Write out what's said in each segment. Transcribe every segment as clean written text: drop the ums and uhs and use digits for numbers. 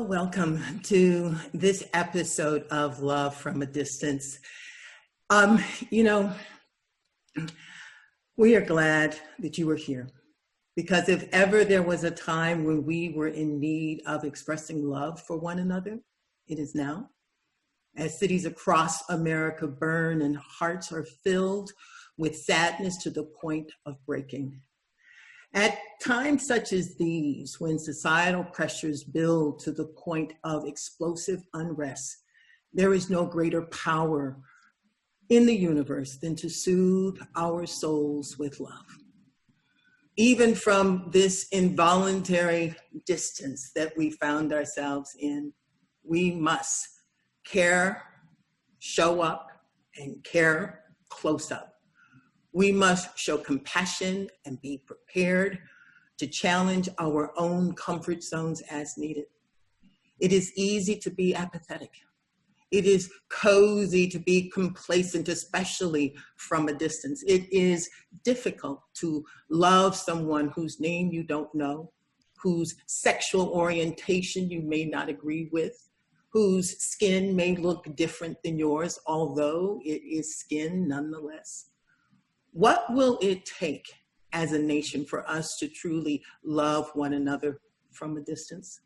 Welcome to this episode of Love from a Distance. We are glad that you were here, because if ever there was a time when we were in need of expressing love for one another, it is now. As cities across America burn and hearts are filled with sadness to the point of breaking. At times such as these, when societal pressures build to the point of explosive unrest, there is no greater power in the universe than to soothe our souls with love. Even from this involuntary distance that we found ourselves in, we must care, show up, and care close up. We must show compassion and be prepared to challenge our own comfort zones as needed. It is easy to be apathetic. It is cozy to be complacent, especially from a distance. It is difficult to love someone whose name you don't know, whose sexual orientation you may not agree with, whose skin may look different than yours, although it is skin nonetheless. What will it take as a nation for us to truly love one another from a distance?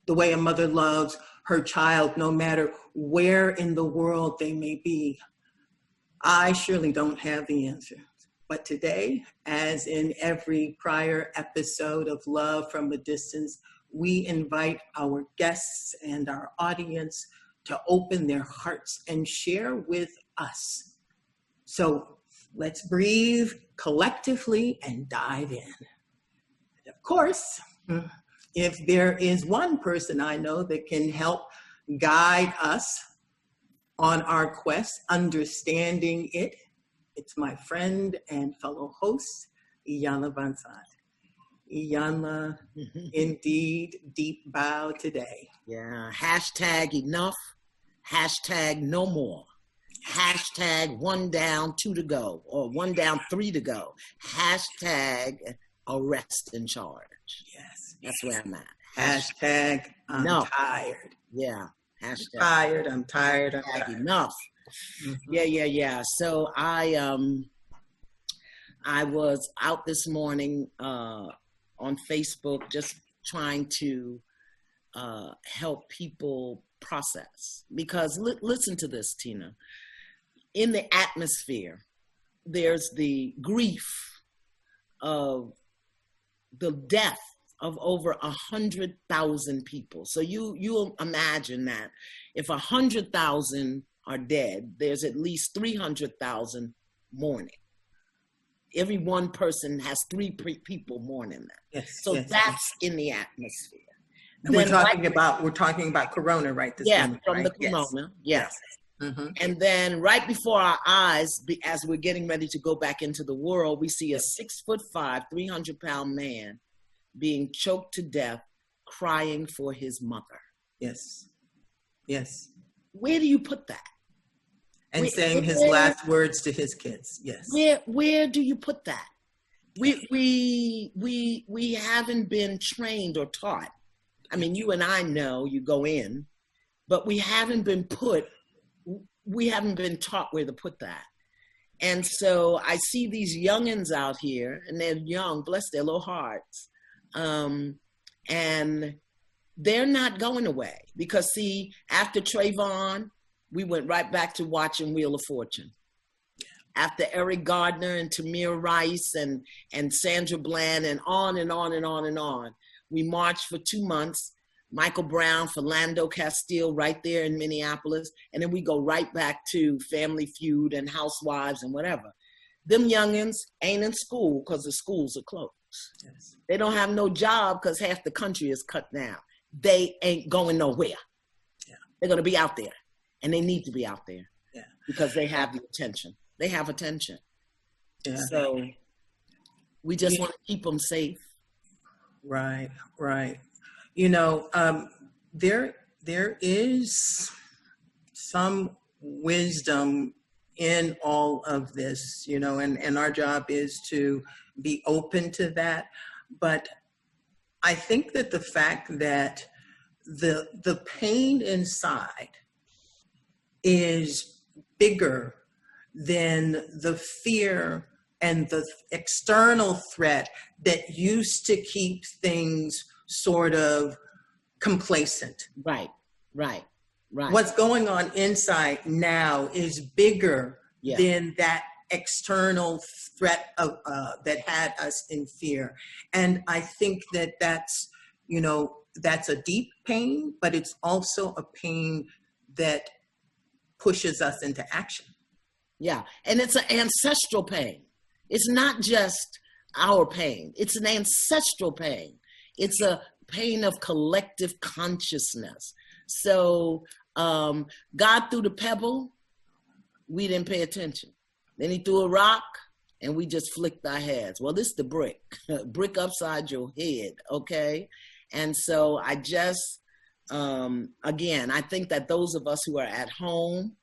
The way a mother loves her child, no matter where in the world they may be. I surely don't have the answer. But today, as in every prior episode of Love from a Distance, we invite our guests and our audience to open their hearts and share with us. So let's breathe collectively and dive in. And of course, if there is one person I know that can help guide us on our quest, understanding it, it's my friend and fellow host, Iyanla Vanzant. Iyanla, indeed, deep bow today. Yeah, hashtag enough, hashtag no more. Hashtag 1 down, 2 to go, or 1 down, 3 to go. Hashtag arrest in charge. Yes. That's where I'm at. Hashtag I'm tired. Yeah. Hashtag I'm tired. Enough. Yeah. So I was out this morning on Facebook just trying to help people process. Because listen to this, Tina. In the atmosphere, there's the grief of the death of over 100,000 people. So you'll imagine that if 100,000 are dead, there's at least 300,000 mourning. Every one person has 3 people mourning that. Yes, so yes, that's in the atmosphere. And we're talking about Corona, right? From the Corona, yes. Mm-hmm. And then right before our eyes, as we're getting ready to go back into the world, we see a 6'5", 300-pound man being choked to death, crying for his mother. Yes. Where do you put that? And saying his last words to his kids. Yes. Where do you put that? We haven't been trained or taught. I mean, you and I know you go in, but we haven't been taught where to put that. And so I see these youngins out here, and they're young, bless their little hearts. And they're not going away because see, after Trayvon, we went right back to watching Wheel of Fortune. After Eric Gardner and Tamir Rice and Sandra Bland and on and on and on and on, we marched for 2 months. Michael Brown, Philando Castile right there in Minneapolis. And then we go right back to Family Feud and Housewives and whatever. Them youngins ain't in school because the schools are closed. Yes. They don't have no job because half the country is cut down. They ain't going nowhere. Yeah. They're going to be out there. And they need to be out there. Yeah. Because they have the attention. They have attention. Yeah. So we just want to keep them safe. Right, right. You know, there is some wisdom in all of this, you know, and our job is to be open to that. But I think that the fact that the pain inside is bigger than the fear and the external threat that used to keep things sort of complacent. Right, right, right. What's going on inside now is bigger than that external threat of, that had us in fear. And I think that that's, you know, that's a deep pain, but it's also a pain that pushes us into action. Yeah, and it's an ancestral pain. It's not just our pain. It's an ancestral pain. It's a pain of collective consciousness. So God threw the pebble, we didn't pay attention. Then he threw a rock and we just flicked our heads. Well, this is the brick, brick upside your head, okay? And so I just, again, I think that those of us who are at home,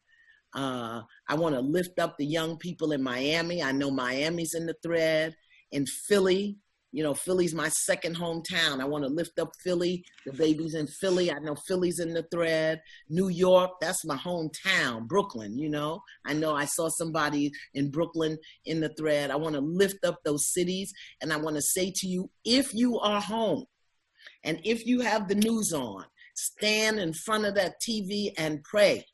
I want to lift up the young people in Miami. I know Miami's in the thread. In Philly, you know, Philly's my second hometown. I want to lift up Philly. The baby's in Philly. I know Philly's in the thread. New York, that's my hometown. Brooklyn, you know. I know I saw somebody in Brooklyn in the thread. I want to lift up those cities. And I want to say to you, if you are home and if you have the news on, stand in front of that TV and pray.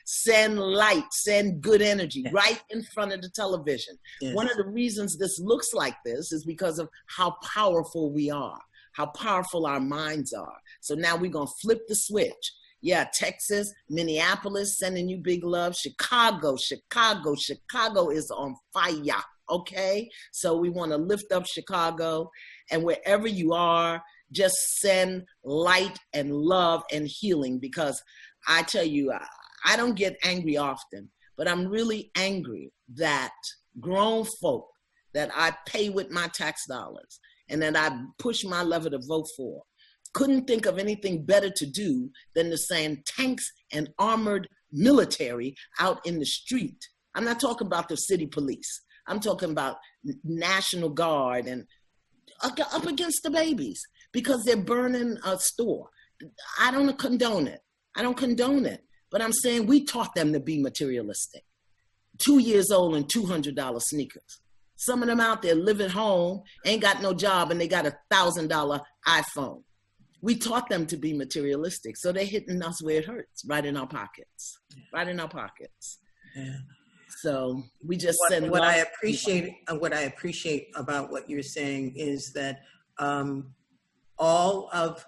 Send light, send good energy right in front of the television. Yes. One of the reasons this looks like this is because of how powerful we are, how powerful our minds are. So now we're going to flip the switch. Yeah, Texas, Minneapolis, sending you big love. Chicago is on fire, okay? So we want to lift up Chicago, and wherever you are, just send light and love and healing, because I tell you, I don't get angry often, but I'm really angry that grown folk that I pay with my tax dollars and that I push my lever to vote for couldn't think of anything better to do than to send tanks and armored military out in the street. I'm not talking about the city police. I'm talking about National Guard and up against the babies because they're burning a store. I don't condone it. I don't condone it, but I'm saying we taught them to be materialistic. 2 years old and $200 sneakers. Some of them out there live at home, ain't got no job, and they got $1,000 iPhone. We taught them to be materialistic, so they're hitting us where it hurts, right in our pockets, right in our pockets. Yeah. So we just send what I appreciate about what you're saying is that all of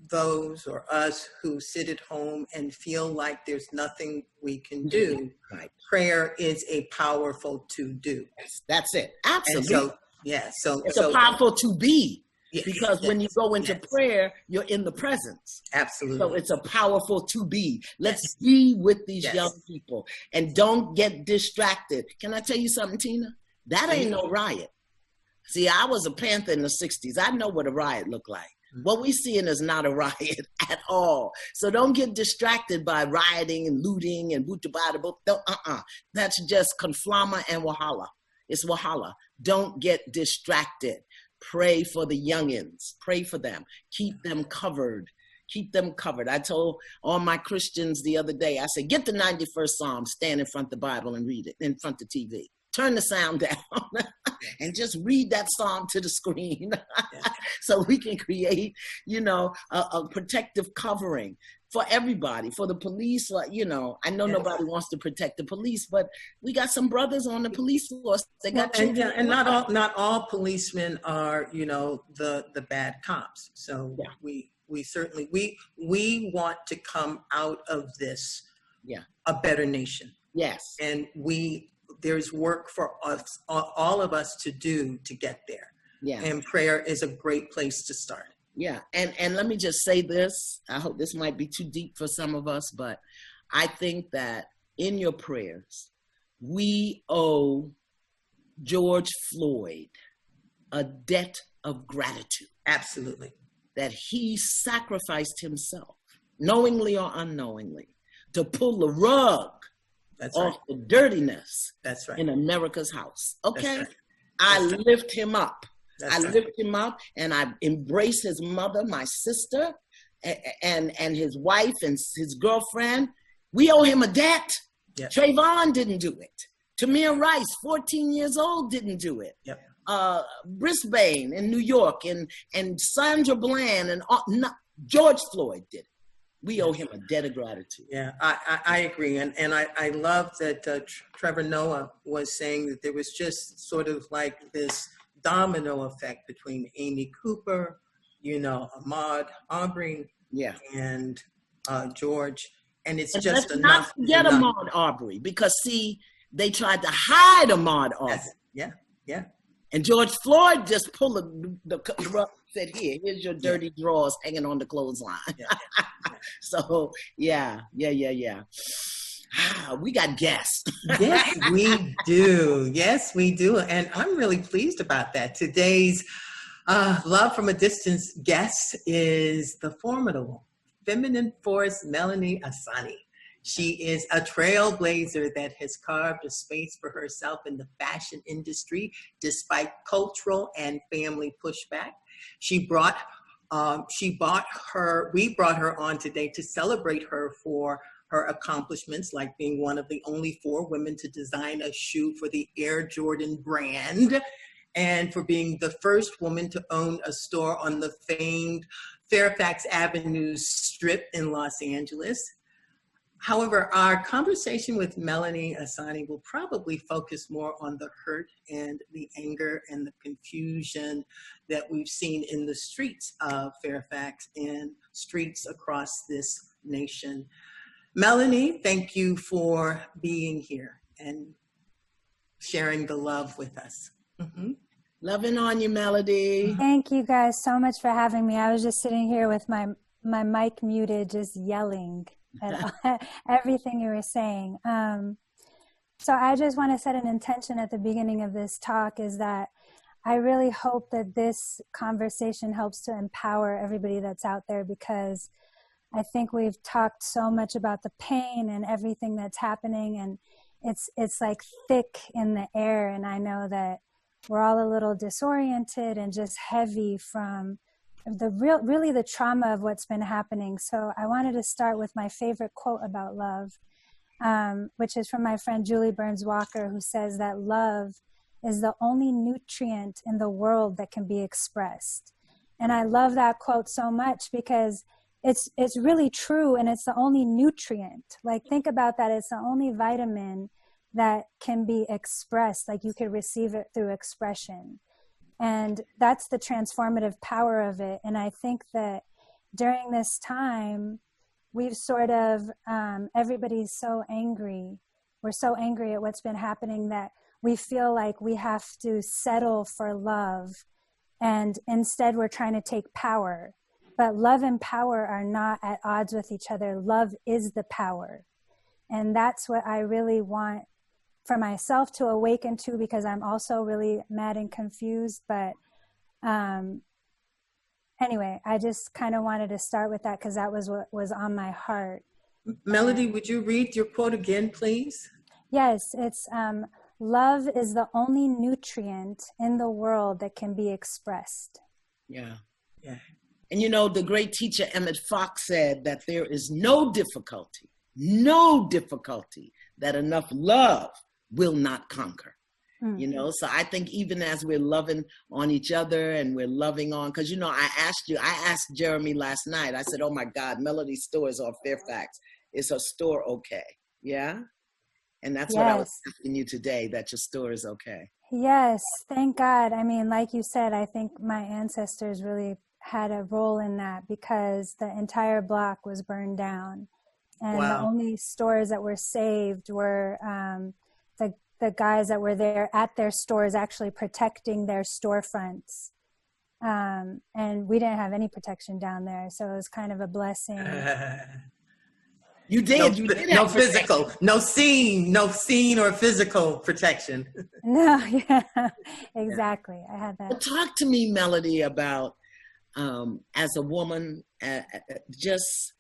those or us who sit at home and feel like there's nothing we can do, right. Prayer is a powerful to do. That's it. Absolutely. So it's a powerful to be, because when you go into prayer, you're in the presence. Absolutely. So it's a powerful to be. Let's be with these young people and don't get distracted. Can I tell you something, Tina? That ain't no riot. See, I was a Panther in the 60s. I know what a riot looked like. What we seeing is not a riot at all. So don't get distracted by rioting and looting and That's just Conflama and Wahala. It's Wahala. Don't get distracted. Pray for the youngins. Pray for them. Keep them covered. Keep them covered. I told all my Christians the other day, I said, get the 91st Psalm, stand in front of the Bible and read it in front of TV. Turn the sound down and just read that psalm to the screen so we can create, you know, a protective covering for everybody, for the police. You know, I know nobody wants to protect the police, but we got some brothers on the police force. They got children. And not all policemen are, you know, the bad cops. So we We certainly, we want to come out of this Yeah. a better nation. Yes. And there's work for us, all of us to do to get there. Yeah. And prayer is a great place to start. Yeah. And let me just say this. I hope this might be too deep for some of us, but I think that in your prayers, we owe George Floyd a debt of gratitude. Absolutely. That he sacrificed himself, knowingly or unknowingly, to pull the rug off the dirtiness in America's house. Okay? I lift him up. I lift him up, and I embrace his mother, my sister, and his wife and his girlfriend. We owe him a debt. Yep. Trayvon didn't do it. Tamir Rice, 14 years old, didn't do it. Yep. Brisbane in New York and Sandra Bland and George Floyd did it. We owe him a debt of gratitude. Yeah, I agree. And I love that Trevor Noah was saying that there was just sort of like this domino effect between Amy Cooper, Ahmaud Arbery, and George. And it's just enough. Let's not forget Ahmaud Arbery, because see, they tried to hide Ahmaud Arbery. Yeah. And George Floyd just pulled the rug, said, here's your dirty drawers hanging on the clothesline. Yeah. So, yeah. We got guests. Yes, we do. Yes, we do. And I'm really pleased about that. Today's Love from a Distance guest is the formidable feminine force, Melody Ehsani. She is a trailblazer that has carved a space for herself in the fashion industry despite cultural and family pushback. We brought her on today to celebrate her for her accomplishments, like being one of the only 4 women to design a shoe for the Air Jordan brand, and for being the first woman to own a store on the famed Fairfax Avenue strip in Los Angeles. However, our conversation with Melody Ehsani will probably focus more on the hurt and the anger and the confusion that we've seen in the streets of Fairfax and streets across this nation. Melanie, thank you for being here and sharing the love with us. Mm-hmm. Loving on you, Melody. Thank you guys so much for having me. I was just sitting here with my mic muted, just yelling at everything you were saying. So I just want to set an intention at the beginning of this talk, is that I really hope that this conversation helps to empower everybody that's out there, because I think we've talked so much about the pain and everything that's happening, and it's like thick in the air, and I know that we're all a little disoriented and just heavy from really the trauma of what's been happening. So I wanted to start with my favorite quote about love, which is from my friend Julie Burns Walker, who says that love is the only nutrient in the world that can be expressed. And I love that quote so much, because it's really true, and it's the only nutrient. Like, think about that. It's the only vitamin that can be expressed. Like, you could receive it through expression. And that's the transformative power of it. And I think that during this time, we've sort of, everybody's so angry. We're so angry at what's been happening that we feel like we have to settle for love. And instead, we're trying to take power. But love and power are not at odds with each other. Love is the power. And that's what I really want for myself to awaken to, because I'm also really mad and confused. But anyway, I just kind of wanted to start with that, because that was what was on my heart. Melody, would you read your quote again, please? Yes, it's love is the only nutrient in the world that can be expressed. Yeah. And the great teacher Emmett Fox said that there is no difficulty that enough love will not conquer. Mm-hmm. So I think even as we're loving on each other and we're loving on, because, I asked Jeremy last night, I said, oh my God, Melody's store is on Fairfax. Is her store okay? Yeah. And that's what I was asking you today, that your store is okay. Yes. Thank God. I mean, like you said, I think my ancestors really had a role in that because the entire block was burned down. And Wow. the only stores that were saved were the guys that were there at their stores actually protecting their storefronts. And we didn't have any protection down there. So it was kind of a blessing. You did. You did no have physical, protection. no scene or physical protection. No, yeah, exactly. I had that. Well, talk to me, Melody, about as a woman, just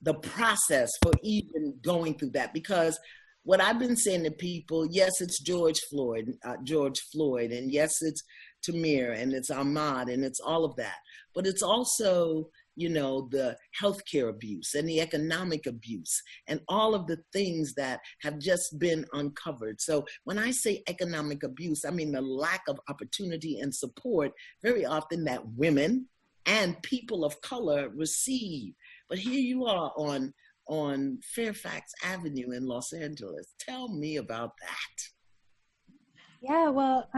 the process for even going through that. Because what I've been saying to people, yes, it's George Floyd, and yes, it's Tamir, and it's Ahmaud, and it's all of that. But it's also, you know, the healthcare abuse and the economic abuse and all of the things that have just been uncovered. So when I say economic abuse, I mean the lack of opportunity and support very often that women and people of color receive. But here you are on Fairfax Avenue in Los Angeles. Tell me about that. Yeah, well,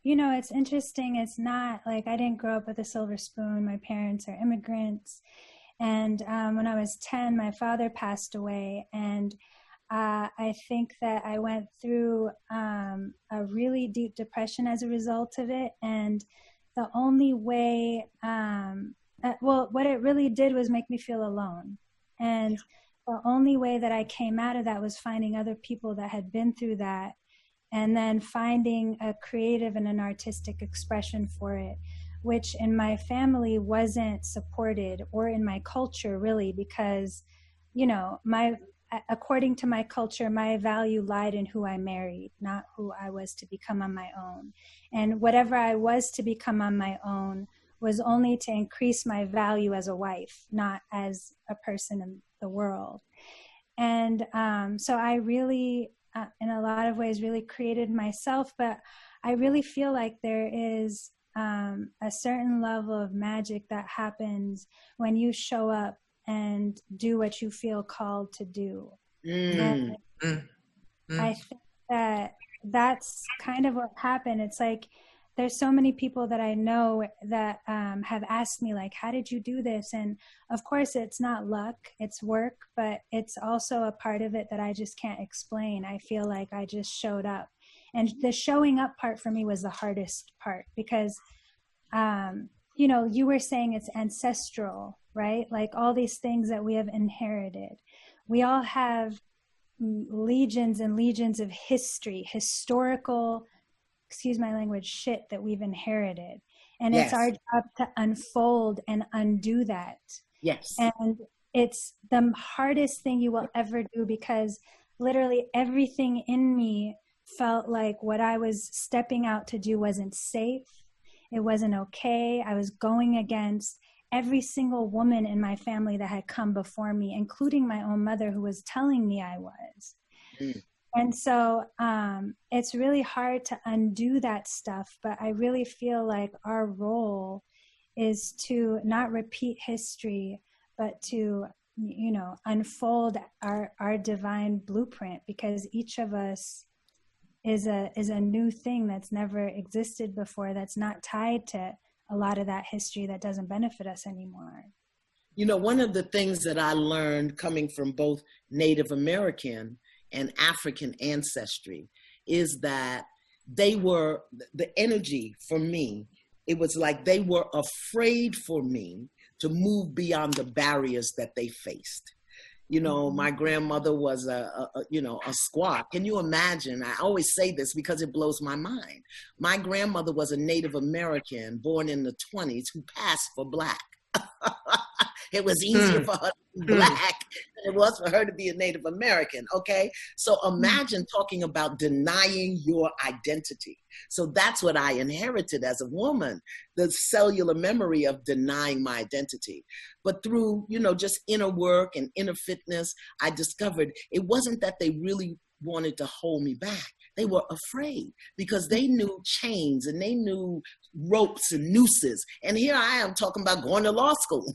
you know, it's interesting. It's not like I didn't grow up with a silver spoon. My parents are immigrants. And when I was 10, my father passed away. And I think that I went through a really deep depression as a result of it. And the only way, well, what it really did was make me feel alone. And the only way that I came out of that was finding other people that had been through that, and then finding a creative and an artistic expression for it, which in my family wasn't supported, or in my culture really, because, you know, according to my culture, my value lied in who I married, not who I was to become on my own. And whatever I was to become on my own was only to increase my value as a wife, not as a person in the world. And so I really, in a lot of ways, really created myself. But I really feel like there is a certain level of magic that happens when you show up and do what you feel called to do. And I think that that's kind of what happened. It's like, there's so many people that I know that have asked me, like, how did you do this? And of course, it's not luck, it's work, but it's also a part of it that I just can't explain. I feel like I just showed up. And the showing up part for me was the hardest part because, you know, you were saying it's ancestral, right? Like all these things that we have inherited. We all have legions and legions of historical, excuse my language, shit that we've inherited. And Yes. It's our job to unfold and undo that. Yes. And it's the hardest thing you will ever do because literally everything in me felt like what I was stepping out to do wasn't safe. It wasn't okay. I was going against every single woman in my family that had come before me, including my own mother who was telling me I was. And so it's really hard to undo that stuff, but I really feel like our role is to not repeat history, but to, you know, unfold our divine blueprint, because each of us is a new thing that's never existed before, that's not tied to a lot of that history that doesn't benefit us anymore. You know, one of the things that I learned coming from both Native American and African ancestry is that they were, the energy for me, it was like they were afraid for me to move beyond the barriers that they faced. You know, my grandmother was a squaw. Can you imagine? I always say this because it blows my mind. My grandmother was a Native American born in the 1920s who passed for Black. It was easier for her to be Black than it was for her to be a Native American, okay? So imagine talking about denying your identity. So that's what I inherited as a woman, the cellular memory of denying my identity. But through, you know, just inner work and inner fitness, I discovered it wasn't that they really wanted to hold me back. They were afraid because they knew chains and they knew ropes and nooses. And here I am talking about going to law school,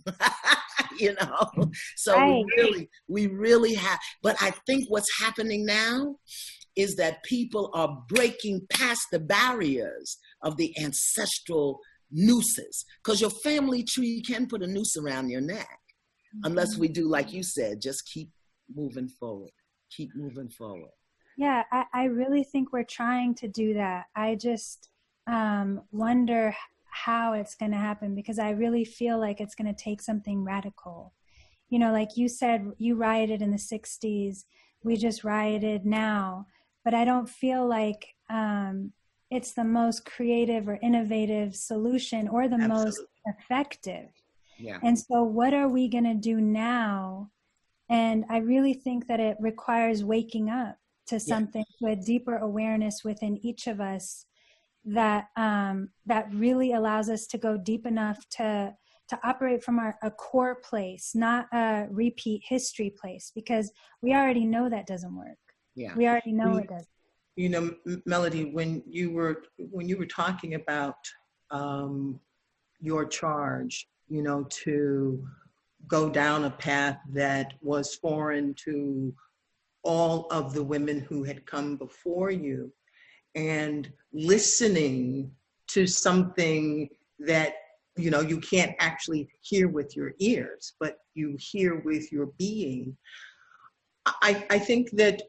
you know? So right. we really have, but I think what's happening now is that people are breaking past the barriers of the ancestral nooses, because your family tree can put a noose around your neck unless we do, like you said, just keep moving forward. Keep moving forward. Yeah, I really think we're trying to do that. I just wonder how it's going to happen, because I really feel like it's going to take something radical. You know, like you said, you rioted in the 60s. We just rioted now. But I don't feel like it's the most creative or innovative solution or the most effective. Yeah. And so what are we going to do now? And I really think that it requires waking up to something, to a deeper awareness within each of us that that really allows us to go deep enough to operate from a core place, not a repeat history place, because we already know that doesn't work. Yeah, we already know it doesn't. You know, Melody, when you were talking about your charge, you know, to go down a path that was foreign to all of the women who had come before you, and listening to something that, you know, you can't actually hear with your ears, but you hear with your being. I think that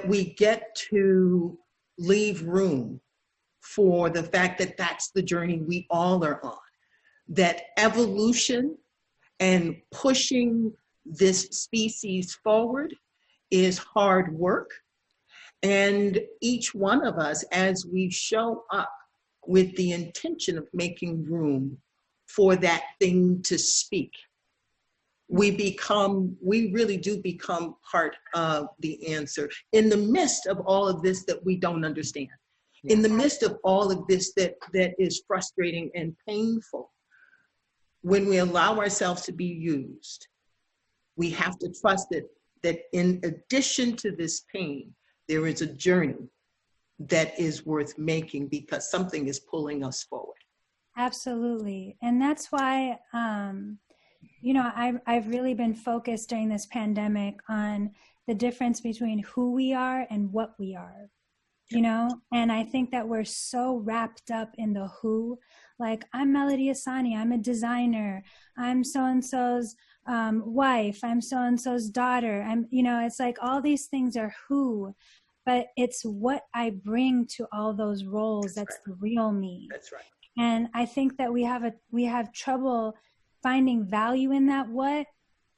we get to leave room for the fact that that's the journey we all are on, that evolution and pushing this species forward is hard work. And each one of us, as we show up with the intention of making room for that thing to speak, we really do become part of the answer in the midst of all of this that we don't understand, in the midst of all of this that is frustrating and painful. When we allow ourselves to be used, we have to trust that in addition to this pain, there is a journey that is worth making, because something is pulling us forward. Absolutely. And that's why, you know, I've really been focused during this pandemic on the difference between who we are and what we are, you know? And I think that we're so wrapped up in the who, like, I'm Melody Ehsani, I'm a designer, I'm so-and-so's wife, I'm so-and-so's daughter, I'm, you know, it's like all these things are who, but it's what I bring to all those roles that's the real me. That's right. And I think that we have trouble finding value in that what,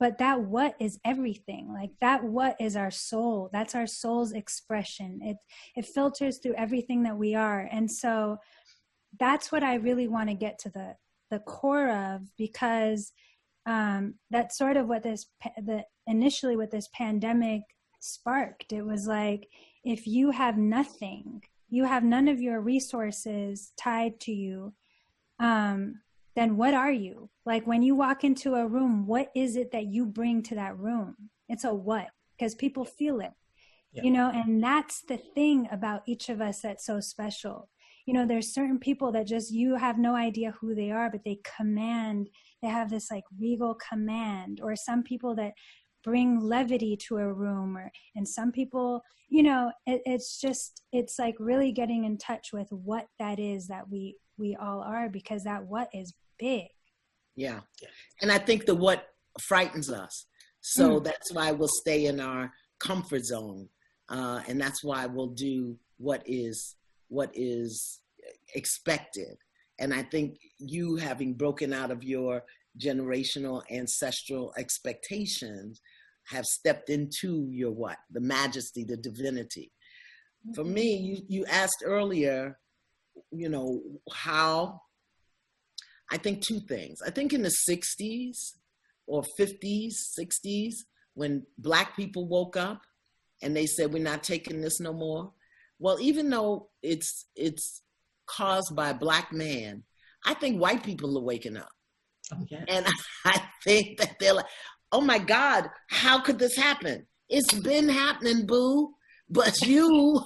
but that what is everything. Like that what is our soul. That's our soul's expression. It filters through everything that we are. And so that's what I really want to get to the core of, because that's sort of what initially what this pandemic sparked. It was like, if you have nothing, you have none of your resources tied to you, then what are you? Like when you walk into a room, what is it that you bring to that room? It's a what, because people feel it, you know, and that's the thing about each of us that's so special. You know, there's certain people that just, you have no idea who they are, but they have this like regal command, or some people that bring levity to a room, and some people, you know, it's like really getting in touch with what that is that we all are, because that what is big. Yeah. And I think the what frightens us. So that's why we'll stay in our comfort zone. And that's why we'll do what is expected. And I think you, having broken out of your generational ancestral expectations, have stepped into your what? The majesty, the divinity. For me, you asked earlier, you know, how, I think two things. I think in the 60s or 50s, 60s, when Black people woke up and they said, we're not taking this no more. Well, even though it's caused by a Black man, I think white people are waking up. Okay. And I think that they're like, oh my God, how could this happen? It's been happening, boo. But you,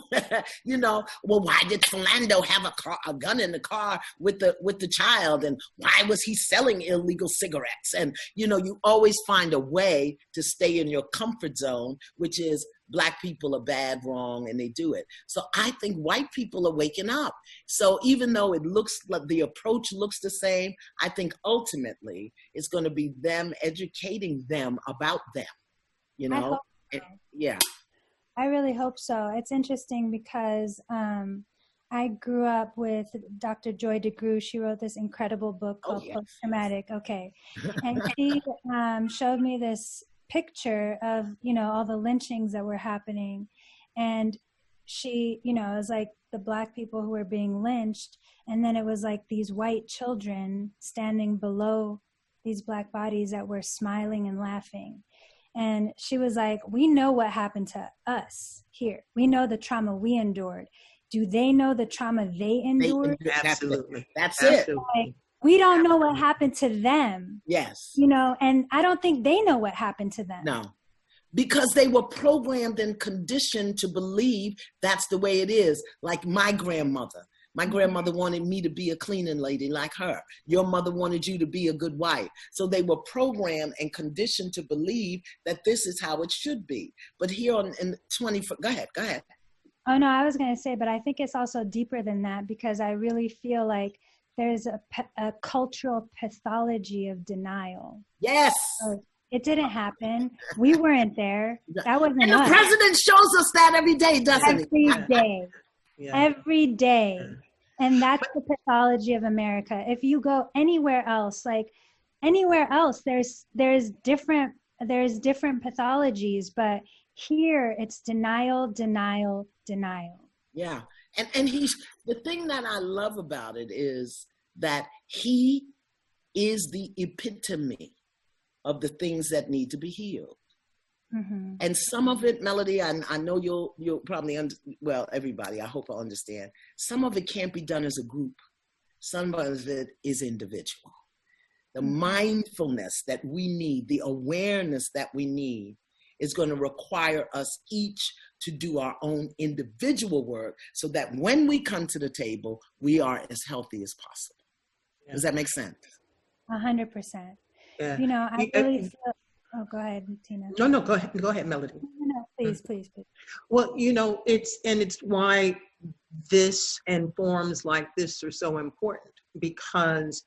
you know, well, why did Philando have a gun in the car with the child? And why was he selling illegal cigarettes? And, you know, you always find a way to stay in your comfort zone, which is Black people are bad, wrong, and they do it. So I think white people are waking up. So even though it looks like the approach looks the same, I think ultimately it's going to be them educating them about them, you know? Yeah. I really hope so. It's interesting because I grew up with Dr. Joy DeGruy. She wrote this incredible book called Post-Traumatic. Okay. And she showed me this picture of, you know, all the lynchings that were happening. And she, you know, it was like the Black people who were being lynched. And then it was like these white children standing below these Black bodies that were smiling and laughing. And she was like, we know what happened to us here. We know the trauma we endured. Do they know the trauma they endured? Absolutely. That's it. Like, we don't know what happened to them. Yes. You know, and I don't think they know what happened to them. No. Because they were programmed and conditioned to believe that's the way it is. Like my grandmother. My grandmother wanted me to be a cleaning lady like her. Your mother wanted you to be a good wife. So they were programmed and conditioned to believe that this is how it should be. But here in 20, go ahead. Oh, no, I was going to say, but I think it's also deeper than that, because I really feel like there's a cultural pathology of denial. Yes. So it didn't happen. We weren't there. That wasn't and the us. president shows us that every day, doesn't he? Every day. Yeah. Every day. And that's the pathology of America. If you go anywhere else, like anywhere else, there's different pathologies, but here it's denial, denial, denial. Yeah. And the thing that I love about it is that he is the epitome of the things that need to be healed. Mm-hmm. And some of it, Melody, I know you'll probably, everybody, I hope I understand. Some of it can't be done as a group. Some of it is individual. The mindfulness that we need, the awareness that we need is going to require us each to do our own individual work so that when we come to the table, we are as healthy as possible. Yeah. Does that make sense? 100%. Yeah. You know, I really feel... Oh, go ahead, Tina. No, go ahead, Melody. No, please. Well, you know, it's why this and forums like this are so important, because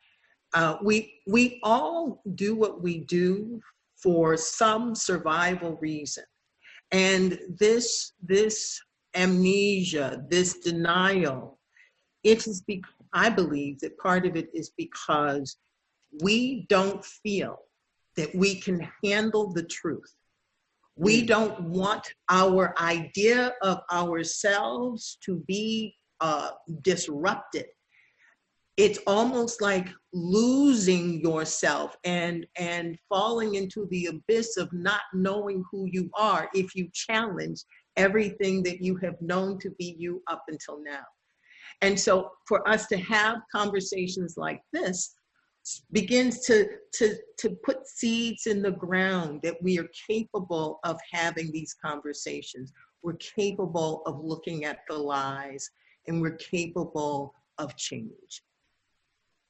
we all do what we do for some survival reason. And this amnesia, this denial, I believe that part of it is because we don't feel that we can handle the truth. We don't want our idea of ourselves to be disrupted. It's almost like losing yourself and falling into the abyss of not knowing who you are if you challenge everything that you have known to be you up until now. And so for us to have conversations like this begins to put seeds in the ground that we are capable of having these conversations. We're capable of looking at the lies, and we're capable of change.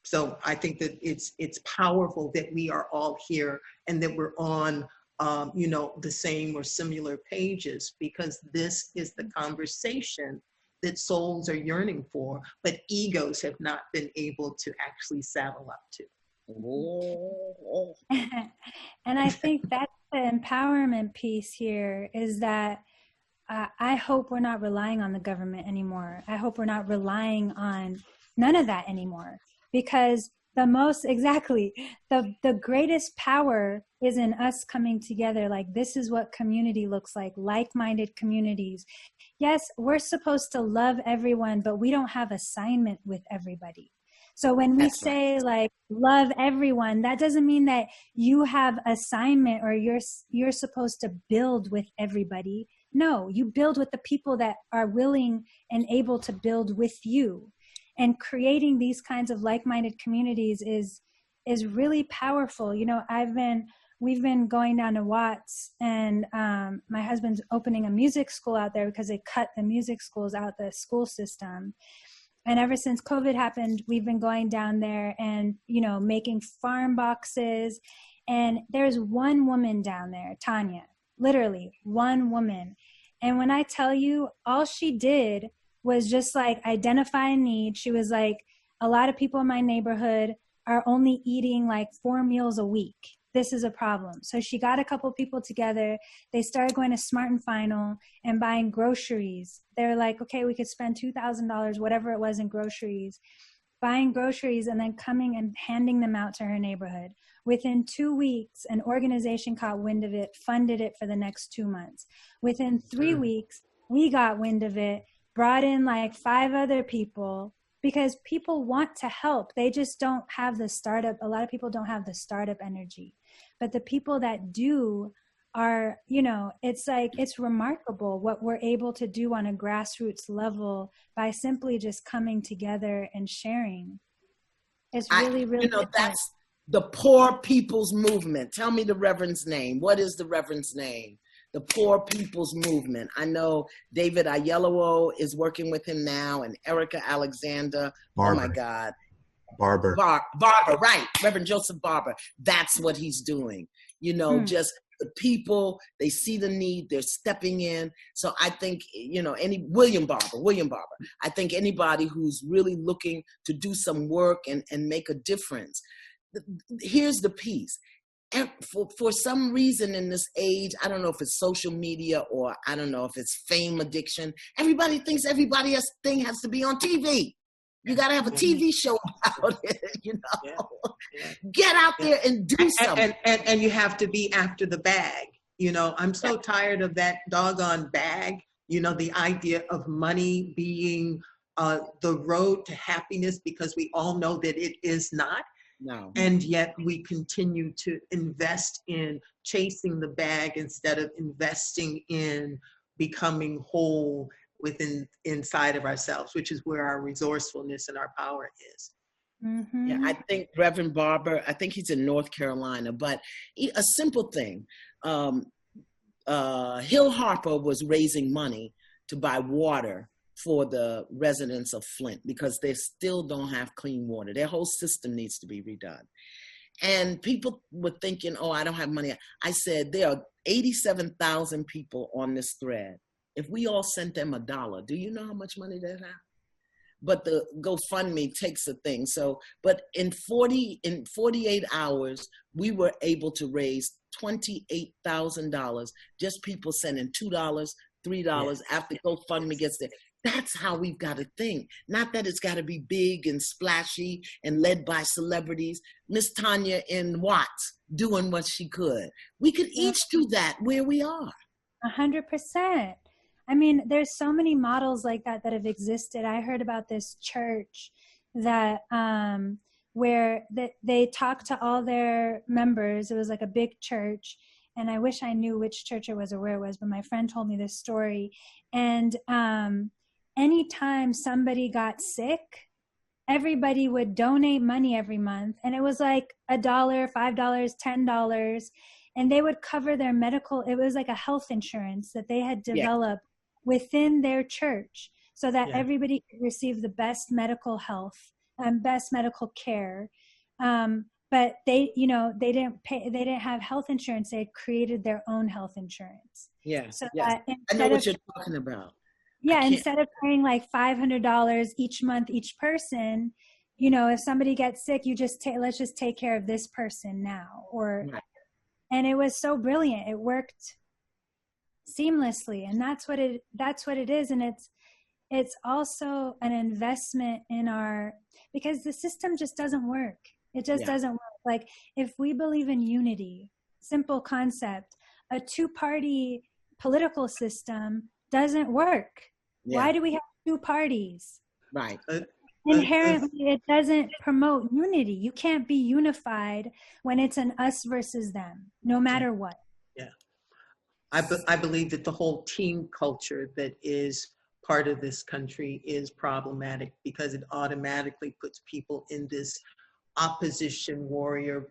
So I think that it's powerful that we are all here and that we're on the same or similar pages, because this is the conversation that souls are yearning for, but egos have not been able to actually saddle up to. And I think that's the empowerment piece here, is that I hope we're not relying on the government anymore. I hope we're not relying on none of that anymore, because the greatest power is in us coming together. Like, this is what community looks like-minded communities. Yes, we're supposed to love everyone, but we don't have assignment with everybody. So when we say like love everyone, that doesn't mean that you have assignment or you're supposed to build with everybody. No, you build with the people that are willing and able to build with you. And creating these kinds of like-minded communities is really powerful. You know, I've been we've been going down to Watts, and my husband's opening a music school out there because they cut the music schools out the school system. And ever since COVID happened, we've been going down there and, you know, making farm boxes. And there's one woman down there, Tanya, literally one woman. And when I tell you, all she did was just like identify a need. She was like, a lot of people in my neighborhood are only eating like 4 meals a week. This is a problem. So she got a couple people together. They started going to Smart and Final and buying groceries. They're like, okay, we could spend $2,000, whatever it was in groceries, buying groceries and then coming and handing them out to her neighborhood. Within 2 weeks, an organization caught wind of it, funded it for the next 2 months. Within 3 weeks, we got wind of it, brought in like 5 other people, because people want to help. They just don't have the startup. A lot of people don't have the startup energy. But the people that do are, you know, it's like, it's remarkable what we're able to do on a grassroots level by simply just coming together and sharing. It's really, really, you know, that's the Poor People's Movement. Tell me the Reverend's name. What is the Reverend's name? The Poor People's Movement. I know David Ayelwo is working with him now, and Erica Alexander. Barber. Oh my God. Barber. Barber, right. Reverend Joseph Barber. That's what he's doing. You know, just the people, they see the need, they're stepping in. So I think, you know, William Barber. I think anybody who's really looking to do some work and make a difference. Here's the piece. And for some reason in this age, I don't know if it's social media or I don't know if it's fame addiction, everybody thinks everybody's thing has to be on TV. You got to have a TV show about it, you know. Get out there and do something. And you have to be after the bag. You know, I'm so tired of that doggone bag. You know, the idea of money being the road to happiness, because we all know that it is not. No. And yet we continue to invest in chasing the bag instead of investing in becoming whole inside of ourselves, which is where our resourcefulness and our power is. Mm-hmm. Yeah, I think Reverend Barber, I think he's in North Carolina, but a simple thing. Hill Harper was raising money to buy water for the residents of Flint because they still don't have clean water. Their whole system needs to be redone. And people were thinking, oh, I don't have money. I said, there are 87,000 people on this thread. If we all sent them $1, do you know how much money they have? But the GoFundMe takes a thing. So, but in 48 hours, we were able to raise $28,000, just people sending $2, $3 after GoFundMe gets there. That's how we've got to think. Not that it's got to be big and splashy and led by celebrities. Miss Tanya in Watts doing what she could. We could each do that where we are. 100%. I mean, there's so many models like that have existed. I heard about this church that where they talked to all their members. It was like a big church. And I wish I knew which church it was or where it was, but my friend told me this story. And anytime somebody got sick, everybody would donate money every month. And it was like $1, $5, $10. And they would cover their medical, it was like a health insurance that they had developed within their church so that everybody could receive the best medical health and best medical care. But they, you know, they didn't have health insurance. They had created their own health insurance. Yeah. So I know what you're talking about. Yeah, instead of paying like $500 each month, each person, you know, if somebody gets sick, you just let's just take care of this person now. And it was so brilliant. It worked seamlessly, and that's what it is. And it's also an investment in because the system just doesn't work. It just doesn't work. Like, if we believe in unity, simple concept, a 2-party political system doesn't work. Why do we have 2 parties? Right. Inherently, it doesn't promote unity. You can't be unified when it's an us versus them, no matter what. Yeah. I believe that the whole team culture that is part of this country is problematic because it automatically puts people in this opposition warrior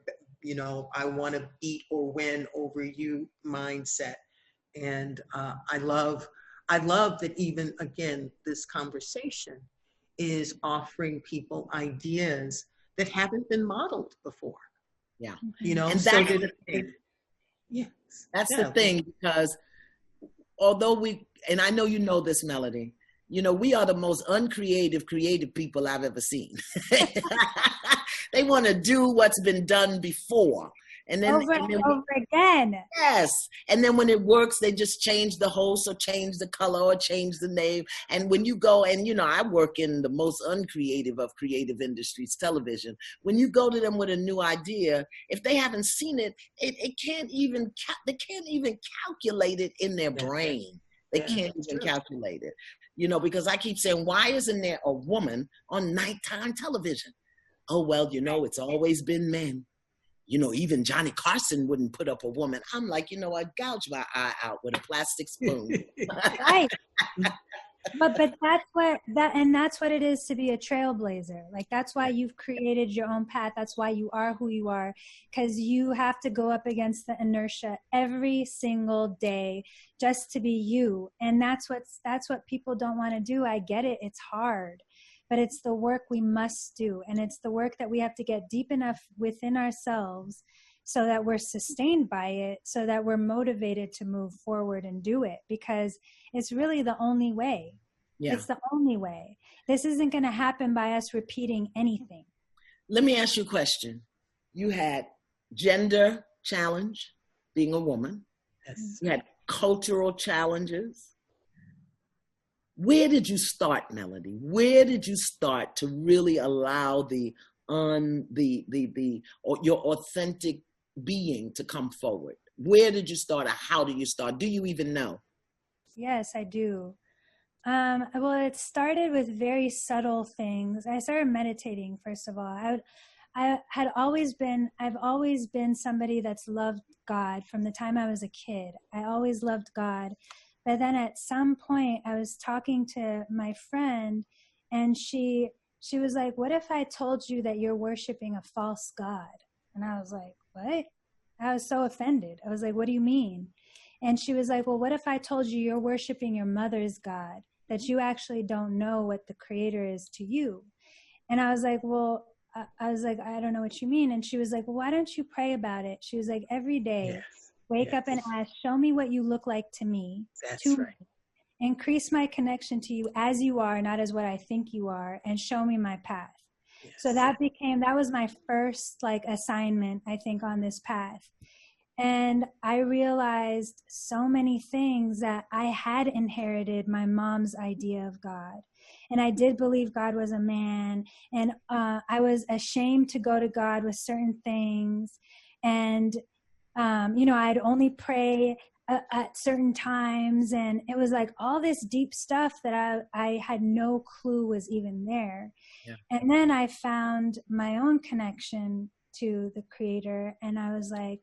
I want to beat or win over you mindset. And I love that even, again, this conversation is offering people ideas that haven't been modeled before. Yeah. And so that's the thing. Yes. That's the thing, because although and I know you know this, Melody, we are the most uncreative, creative people I've ever seen. They want to do what's been done before. And then over again. Yes. And then when it works, they just change the host or change the color or change the name. And when you go, and I work in the most uncreative of creative industries, television. When you go to them with a new idea, if they haven't seen it, they can't even calculate it in their brain. They can't even calculate it. Because I keep saying, why isn't there a woman on nighttime television? Oh, well, it's always been men. Even Johnny Carson wouldn't put up a woman. I'm like, I gouge my eye out with a plastic spoon. Right. But that's what it is to be a trailblazer. Like, that's why you've created your own path. That's why you are who you are, because you have to go up against the inertia every single day just to be you. And that's what people don't want to do. I get it. It's hard. But it's the work we must do. And it's the work that we have to get deep enough within ourselves so that we're sustained by it, so that we're motivated to move forward and do it, because it's really the only way. Yeah. It's the only way. This isn't going to happen by us repeating anything. Let me ask you a question. You had gender challenge, being a woman. Yes. You had cultural challenges. Where did you start, Melody? Where did you start to really allow your authentic being to come forward? Where did you start, or how do you start? Do you even know? Yes, I do. Well, it started with very subtle things. I started meditating, first of all. I've always been somebody that's loved God from the time I was a kid. I always loved God. But then at some point I was talking to my friend, and she was like, what if I told you that you're worshiping a false God? And I was like, what? I was so offended. I was like, what do you mean? And she was like, well, what if I told you you're worshiping your mother's God, that you actually don't know what the creator is to you? And I was like, I don't know what you mean. And she was like, well, why don't you pray about it? She was like, every day. Yes. Wake up and ask, show me what you look like to me. That's right. Me. Increase my connection to you as you are, not as what I think you are, and show me my path. Yes. So that was my first assignment, I think, on this path. And I realized so many things, that I had inherited my mom's idea of God. And I did believe God was a man. And I was ashamed to go to God with certain things. And I'd only pray at certain times, and it was like all this deep stuff that I had no clue was even there. Yeah. And then I found my own connection to the creator, and I was like,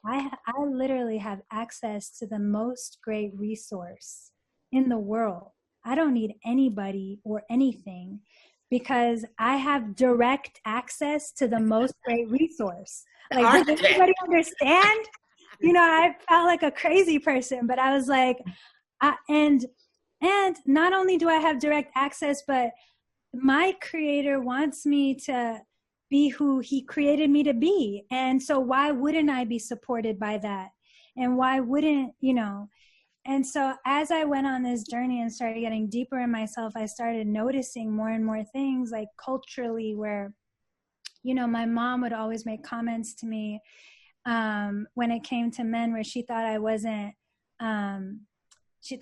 I literally have access to the most great resource in the world. I don't need anybody or anything, because I have direct access to the most great resource. Like, does anybody understand? I felt like a crazy person, but I was like, and not only do I have direct access, but my creator wants me to be who he created me to be. And so why wouldn't I be supported by that? And why wouldn't, And so as I went on this journey and started getting deeper in myself, I started noticing more and more things, like culturally, where, my mom would always make comments to me when it came to men, where she thought I wasn't, she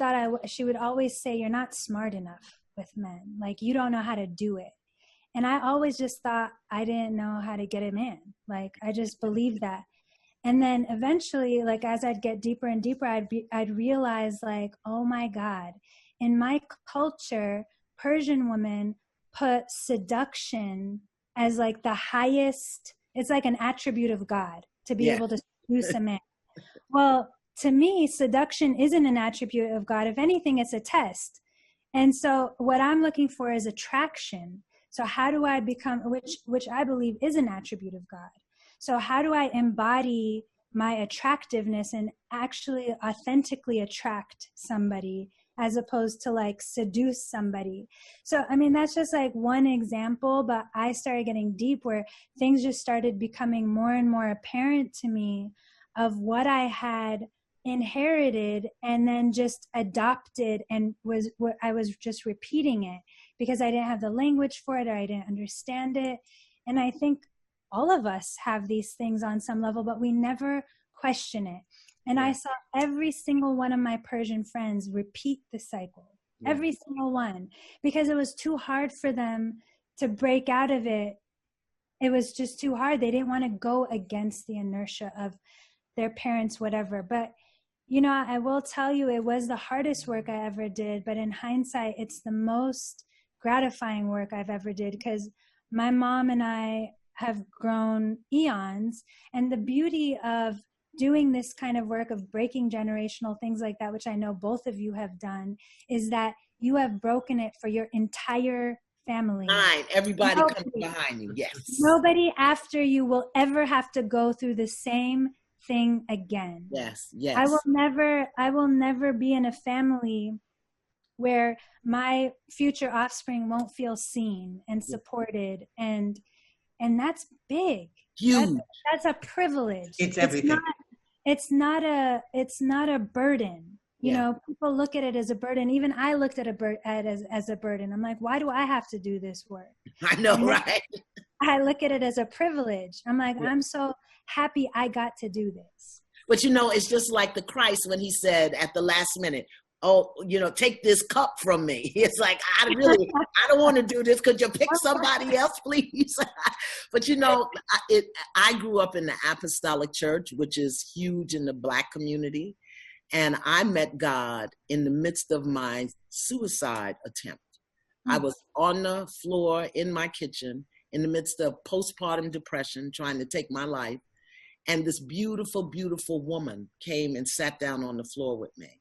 would always say, you're not smart enough with men. Like, you don't know how to do it. And I always just thought I didn't know how to get a man. Like, I just believed that. And then eventually, as I'd get deeper and deeper, I'd realize, oh my God, in my culture, Persian women put seduction as the highest, it's like an attribute of God, to be able to seduce a man. Well, to me, seduction isn't an attribute of God. If anything, it's a test. And so what I'm looking for is attraction. So how do I become, which I believe is an attribute of God. So how do I embody my attractiveness and actually authentically attract somebody as opposed to like seduce somebody? So, I mean, that's just like one example, but I started getting deep where things just started becoming more and more apparent to me of what I had inherited and then just adopted, and I was just repeating it because I didn't have the language for it or I didn't understand it. And I think all of us have these things on some level, but we never question it. And I saw every single one of my Persian friends repeat the cycle, every single one, because it was too hard for them to break out of it. It was just too hard. They didn't want to go against the inertia of their parents, whatever. But, you know, I will tell you, it was the hardest work I ever did. But in hindsight, it's the most gratifying work I've ever did, because my mom and I have grown eons. And the beauty of doing this kind of work of breaking generational things like that, which I know both of you have done, is that you have broken it for your entire family. Fine. Everybody comes behind you. Yes. Nobody after you will ever have to go through the same thing again. Yes. Yes. I will never be in a family where my future offspring won't feel seen and supported, and that's big. Huge. That's a privilege. It's everything. It's not a burden. You know, people look at it as a burden. Even I looked at it as a burden. I'm like, why do I have to do this work? I know, right? I look at it as a privilege. I'm like, I'm so happy I got to do this. But, you know, it's just like the Christ when he said at the last minute, oh, you know, take this cup from me. It's like, I don't want to do this. Could you pick somebody else, please? But, you know, I grew up in the Apostolic Church, which is huge in the Black community. And I met God in the midst of my suicide attempt. I was on the floor in my kitchen in the midst of postpartum depression, trying to take my life. And this beautiful, beautiful woman came and sat down on the floor with me.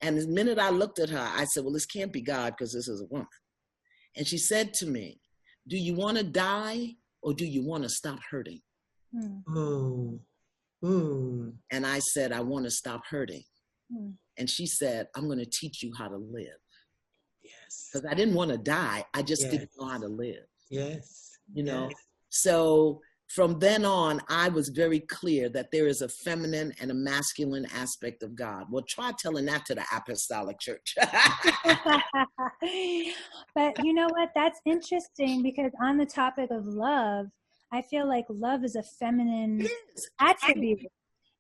And the minute I looked at her, I said, well, this can't be God because this is a woman. And she said to me, do you want to die or do you want to stop hurting? Oh. Ooh. And I said, I want to stop hurting. And she said, I'm going to teach you how to live. Yes. Because I didn't want to die. I just didn't know how to live. Yes. You know? So from then on, I was very clear that there is a feminine and a masculine aspect of God. Well, try telling that to the Apostolic Church. But you know what? That's interesting, because on the topic of love, I feel like love is a feminine attribute,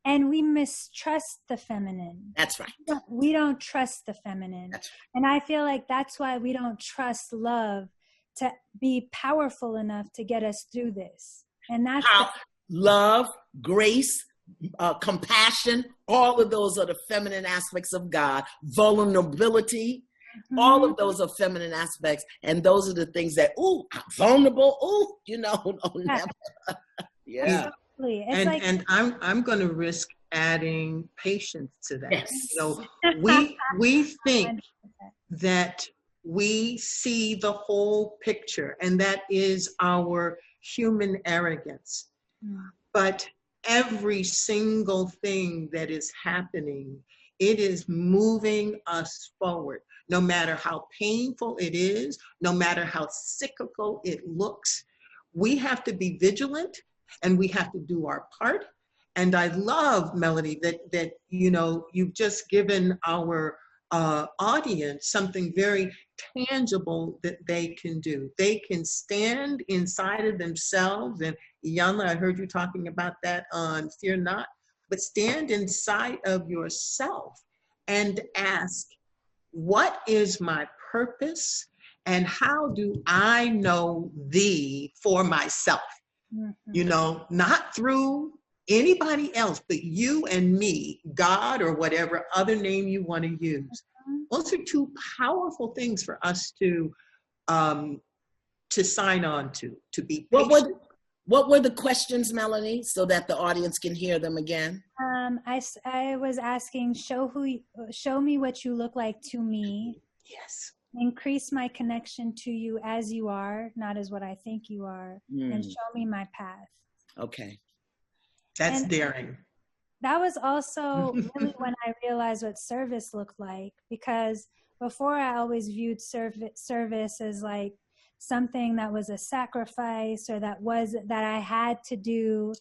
and we mistrust the feminine. That's right. We don't trust the feminine. That's right. And I feel like that's why we don't trust love to be powerful enough to get us through this. And that's love, grace, compassion, all of those are the feminine aspects of God. Vulnerability. All of those are feminine aspects, and those are the things that, I'm vulnerable. You know, never. Yeah. Absolutely. And I'm going to risk adding patience to that. Yes. You know, we think that we see the whole picture, and that is our human arrogance. But every single thing that is happening, it is moving us forward. No matter how painful it is, no matter how cyclical it looks, we have to be vigilant and we have to do our part. And I love, Melody, that you know, you've just given our audience something very tangible that they can do. They can stand inside of themselves. And Iyanla, I heard you talking about that on Fear Not, but stand inside of yourself and ask, what is my purpose and how do I know thee for myself? You know, not through anybody else, but you and me, God, or whatever other name you want to use. Those are two powerful things for us to sign on to be patient. What were the questions, Melanie, so that the audience can hear them again? I was asking, show me what you look like to me. Yes. Increase my connection to you as you are, not as what I think you are, and show me my path. Okay. That's daring. That was also really when I realized what service looked like, because before I always viewed service as like something that was a sacrifice or that I had to do.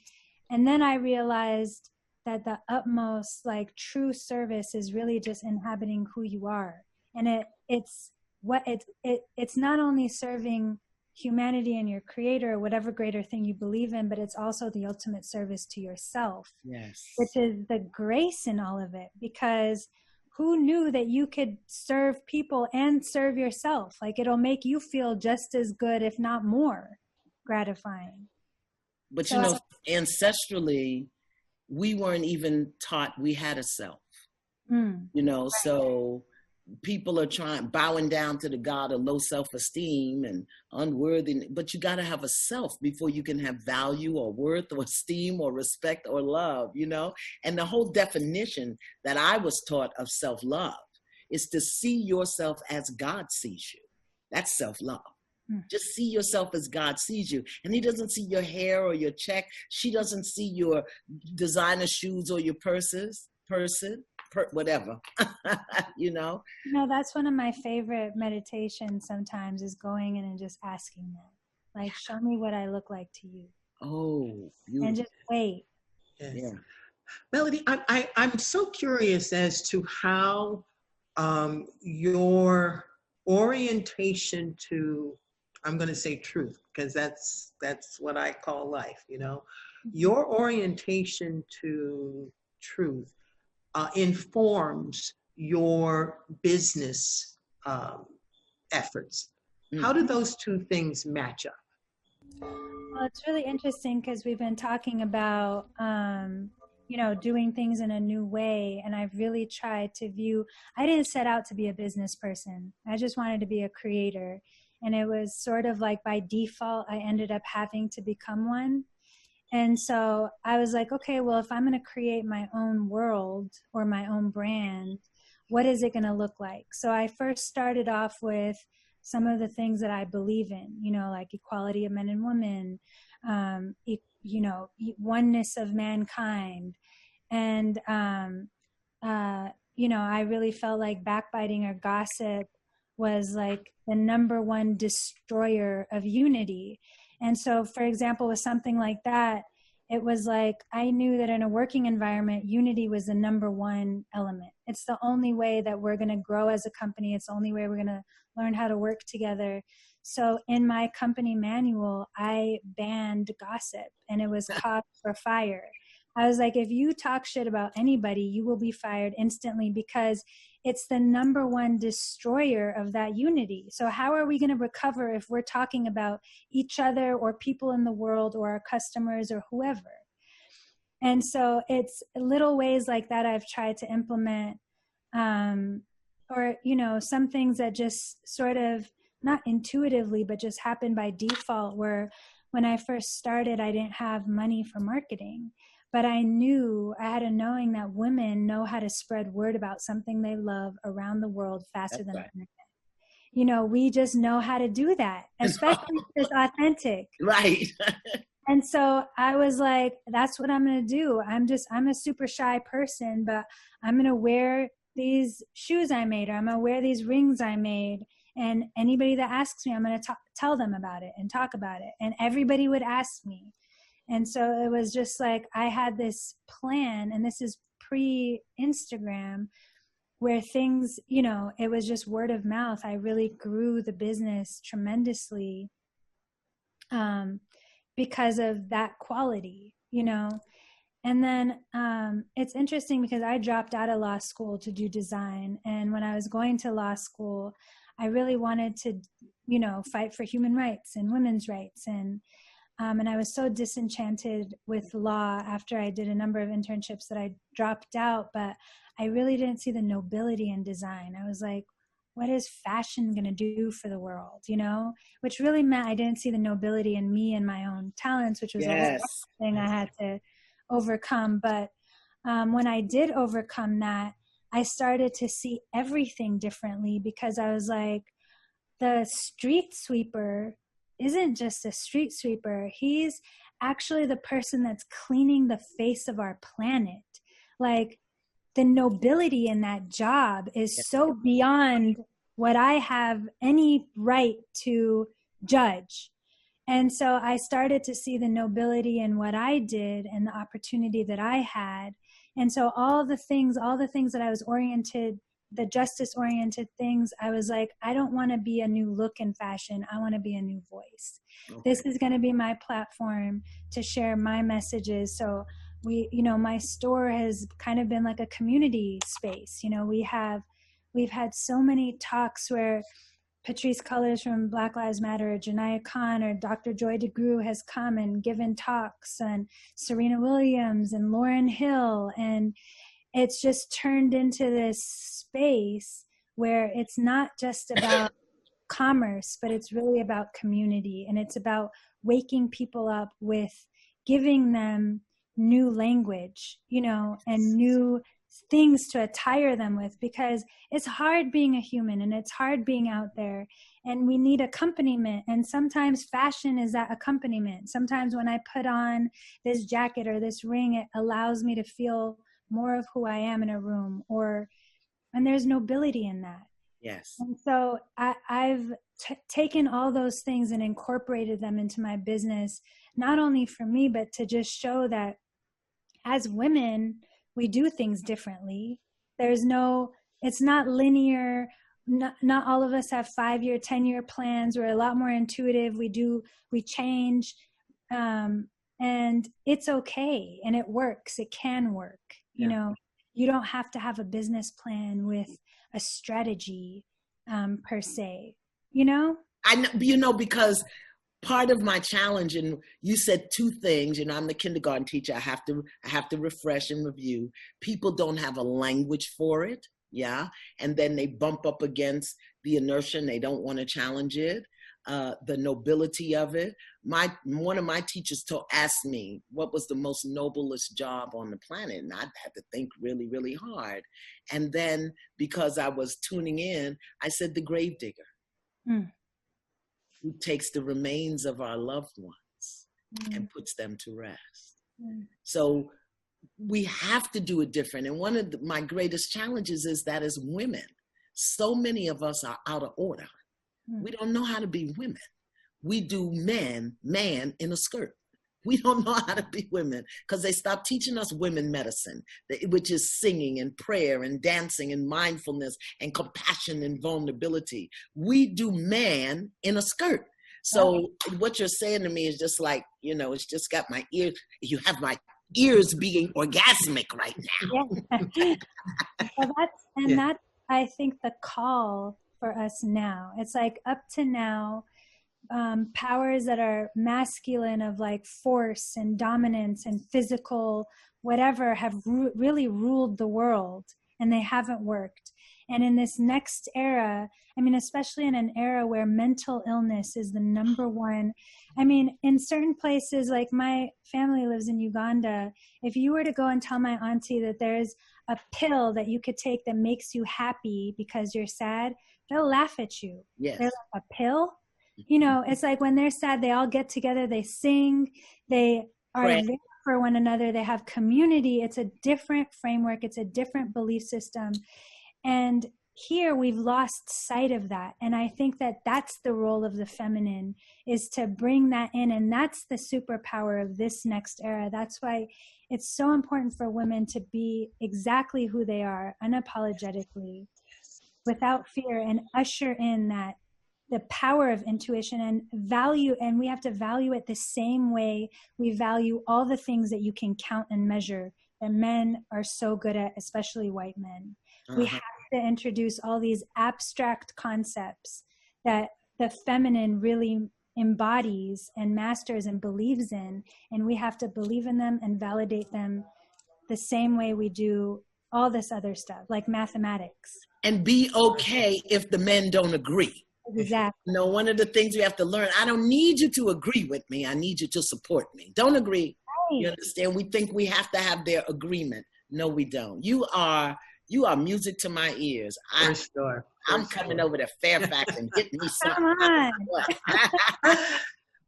And then I realized that the utmost like true service is really just inhabiting who you are. And it's not only serving humanity and your creator, or whatever greater thing you believe in, but it's also the ultimate service to yourself. Yes. Which is the grace in all of it, because who knew that you could serve people and serve yourself? Like, it'll make you feel just as good, if not more gratifying. But so, you know, ancestrally, we weren't even taught we had a self, you know, right. So people are bowing down to the God of low self-esteem and unworthy, but you got to have a self before you can have value or worth or esteem or respect or love, you know? And the whole definition that I was taught of self-love is to see yourself as God sees you. That's self-love. Just see yourself as God sees you. And he doesn't see your hair or your check. She doesn't see your designer shoes or your whatever, you know? No, that's one of my favorite meditations sometimes, is going in and just asking them, like, show me what I look like to you. Oh, beautiful. And just wait. Yes. Yeah. Melody, I'm so curious as to how your orientation to, I'm going to say truth, because that's what I call life, you know, your orientation to truth informs your business efforts. How do those two things match up? Well, it's really interesting because we've been talking about, you know, doing things in a new way. And I've really tried to view, I didn't set out to be a business person. I just wanted to be a creator. And it was sort of like by default, I ended up having to become one. And so I was like, okay, well, if I'm going to create my own world or my own brand, what is it going to look like? So I first started off with some of the things that I believe in, you know, like equality of men and women, you know, oneness of mankind. And, you know, I really felt like backbiting or gossip was like the number one destroyer of unity. And so, for example, with something like that, it was like, I knew that in a working environment, unity was the number one element. It's the only way that we're going to grow as a company. It's the only way we're going to learn how to work together. So in my company manual, I banned gossip, and it was cause for fire. I was like, if you talk shit about anybody, you will be fired instantly, because it's the number one destroyer of that unity. So how are we going to recover if we're talking about each other or people in the world or our customers or whoever? And so it's little ways like that I've tried to implement, or, you know, some things that just sort of not intuitively, but just happened by default, where when I first started, I didn't have money for marketing. But I knew, I had a knowing that women know how to spread word about something they love around the world faster than the internet. You know, we just know how to do that, especially if it's authentic. Right. And so I was like, that's what I'm going to do. I'm a super shy person, but I'm going to wear these shoes I made, or I'm going to wear these rings I made. And anybody that asks me, I'm going to tell them about it and talk about it. And everybody would ask me. And so it was just like, I had this plan, and this is pre-Instagram, where things, you know, it was just word of mouth. I really grew the business tremendously because of that quality, you know. And then it's interesting because I dropped out of law school to do design. And when I was going to law school, I really wanted to, you know, fight for human rights and women's rights. And I was so disenchanted with law after I did a number of internships that I dropped out, but I really didn't see the nobility in design. I was like, what is fashion going to do for the world, you know? Which really meant I didn't see the nobility in me and my own talents, which was a thing I had to overcome. But when I did overcome that, I started to see everything differently, because I was like, the street sweeper isn't just a street sweeper. He's actually the person that's cleaning the face of our planet. Like, the nobility in that job is so beyond what I have any right to judge. And so I started to see the nobility in what I did and the opportunity that I had. And so all the things that I was oriented, the justice oriented things, I was like, I don't want to be a new look in fashion. I want to be a new voice. Okay. This is going to be my platform to share my messages. So my store has kind of been like a community space. We've had so many talks where Patrisse Cullors from Black Lives Matter, or Janiyah Khan, or Dr. Joy DeGruy has come and given talks, and Serena Williams and Lauryn Hill. And it's just turned into this space where it's not just about commerce, but it's really about community. And it's about waking people up with giving them new language, and new things to attire them with, because it's hard being a human and it's hard being out there, and we need accompaniment. And sometimes fashion is that accompaniment. Sometimes when I put on this jacket or this ring, it allows me to feel more of who I am in a room, and there's nobility in that. Yes. And so I've taken all those things and incorporated them into my business, not only for me, but to just show that as women, we do things differently. It's not linear. Not all of us have 5-year, 10-year plans. We're a lot more intuitive. We change, and it's okay. And it works. It can work. Yeah. You don't have to have a business plan with a strategy, per se, I know, because part of my challenge, and you said two things, I'm the kindergarten teacher. I have to refresh and review. People don't have a language for it. Yeah. And then they bump up against the inertia and they don't want to challenge it. The nobility of it. One of my teachers asked me what was the most noblest job on the planet. And I had to think really, really hard. And then because I was tuning in, I said the gravedigger. Who takes the remains of our loved ones and puts them to rest. So we have to do it different. And one of my greatest challenges is that as women, so many of us are out of order. We don't know how to be women. We do man in a skirt. We don't know how to be women because they stopped teaching us women medicine, which is singing and prayer and dancing and mindfulness and compassion and vulnerability. We do man in a skirt. So what you're saying to me is just like, it's just got my ears. You have my ears being orgasmic right now. Yeah. That's, I think, the call for us now. It's like up to now, powers that are masculine of like force and dominance and physical whatever have really ruled the world, and they haven't worked. And in this next era, especially in an era where mental illness is the number one, in certain places, like my family lives in Uganda, if you were to go and tell my auntie that there's a pill that you could take that makes you happy because you're sad, they'll laugh at you. Yes. They're like, a pill? It's like when they're sad, they all get together, they sing, they are there for one another, they have community. It's a different framework, it's a different belief system. And here we've lost sight of that. And I think that that's the role of the feminine, is to bring that in. And that's the superpower of this next era. That's why it's so important for women to be exactly who they are, unapologetically, without fear, and usher in that the power of intuition and value. And we have to value it the same way we value all the things that you can count and measure that men are so good at, especially white men. We have to introduce all these abstract concepts that the feminine really embodies and masters and believes in, and we have to believe in them and validate them the same way we do all this other stuff, like mathematics. And be okay if the men don't agree. Exactly. One of the things we have to learn, I don't need you to agree with me. I need you to support me. Don't agree. Right. You understand? We think we have to have their agreement. No, we don't. You are music to my ears. For sure. I'm coming over to Fairfax and getting me something. Come on.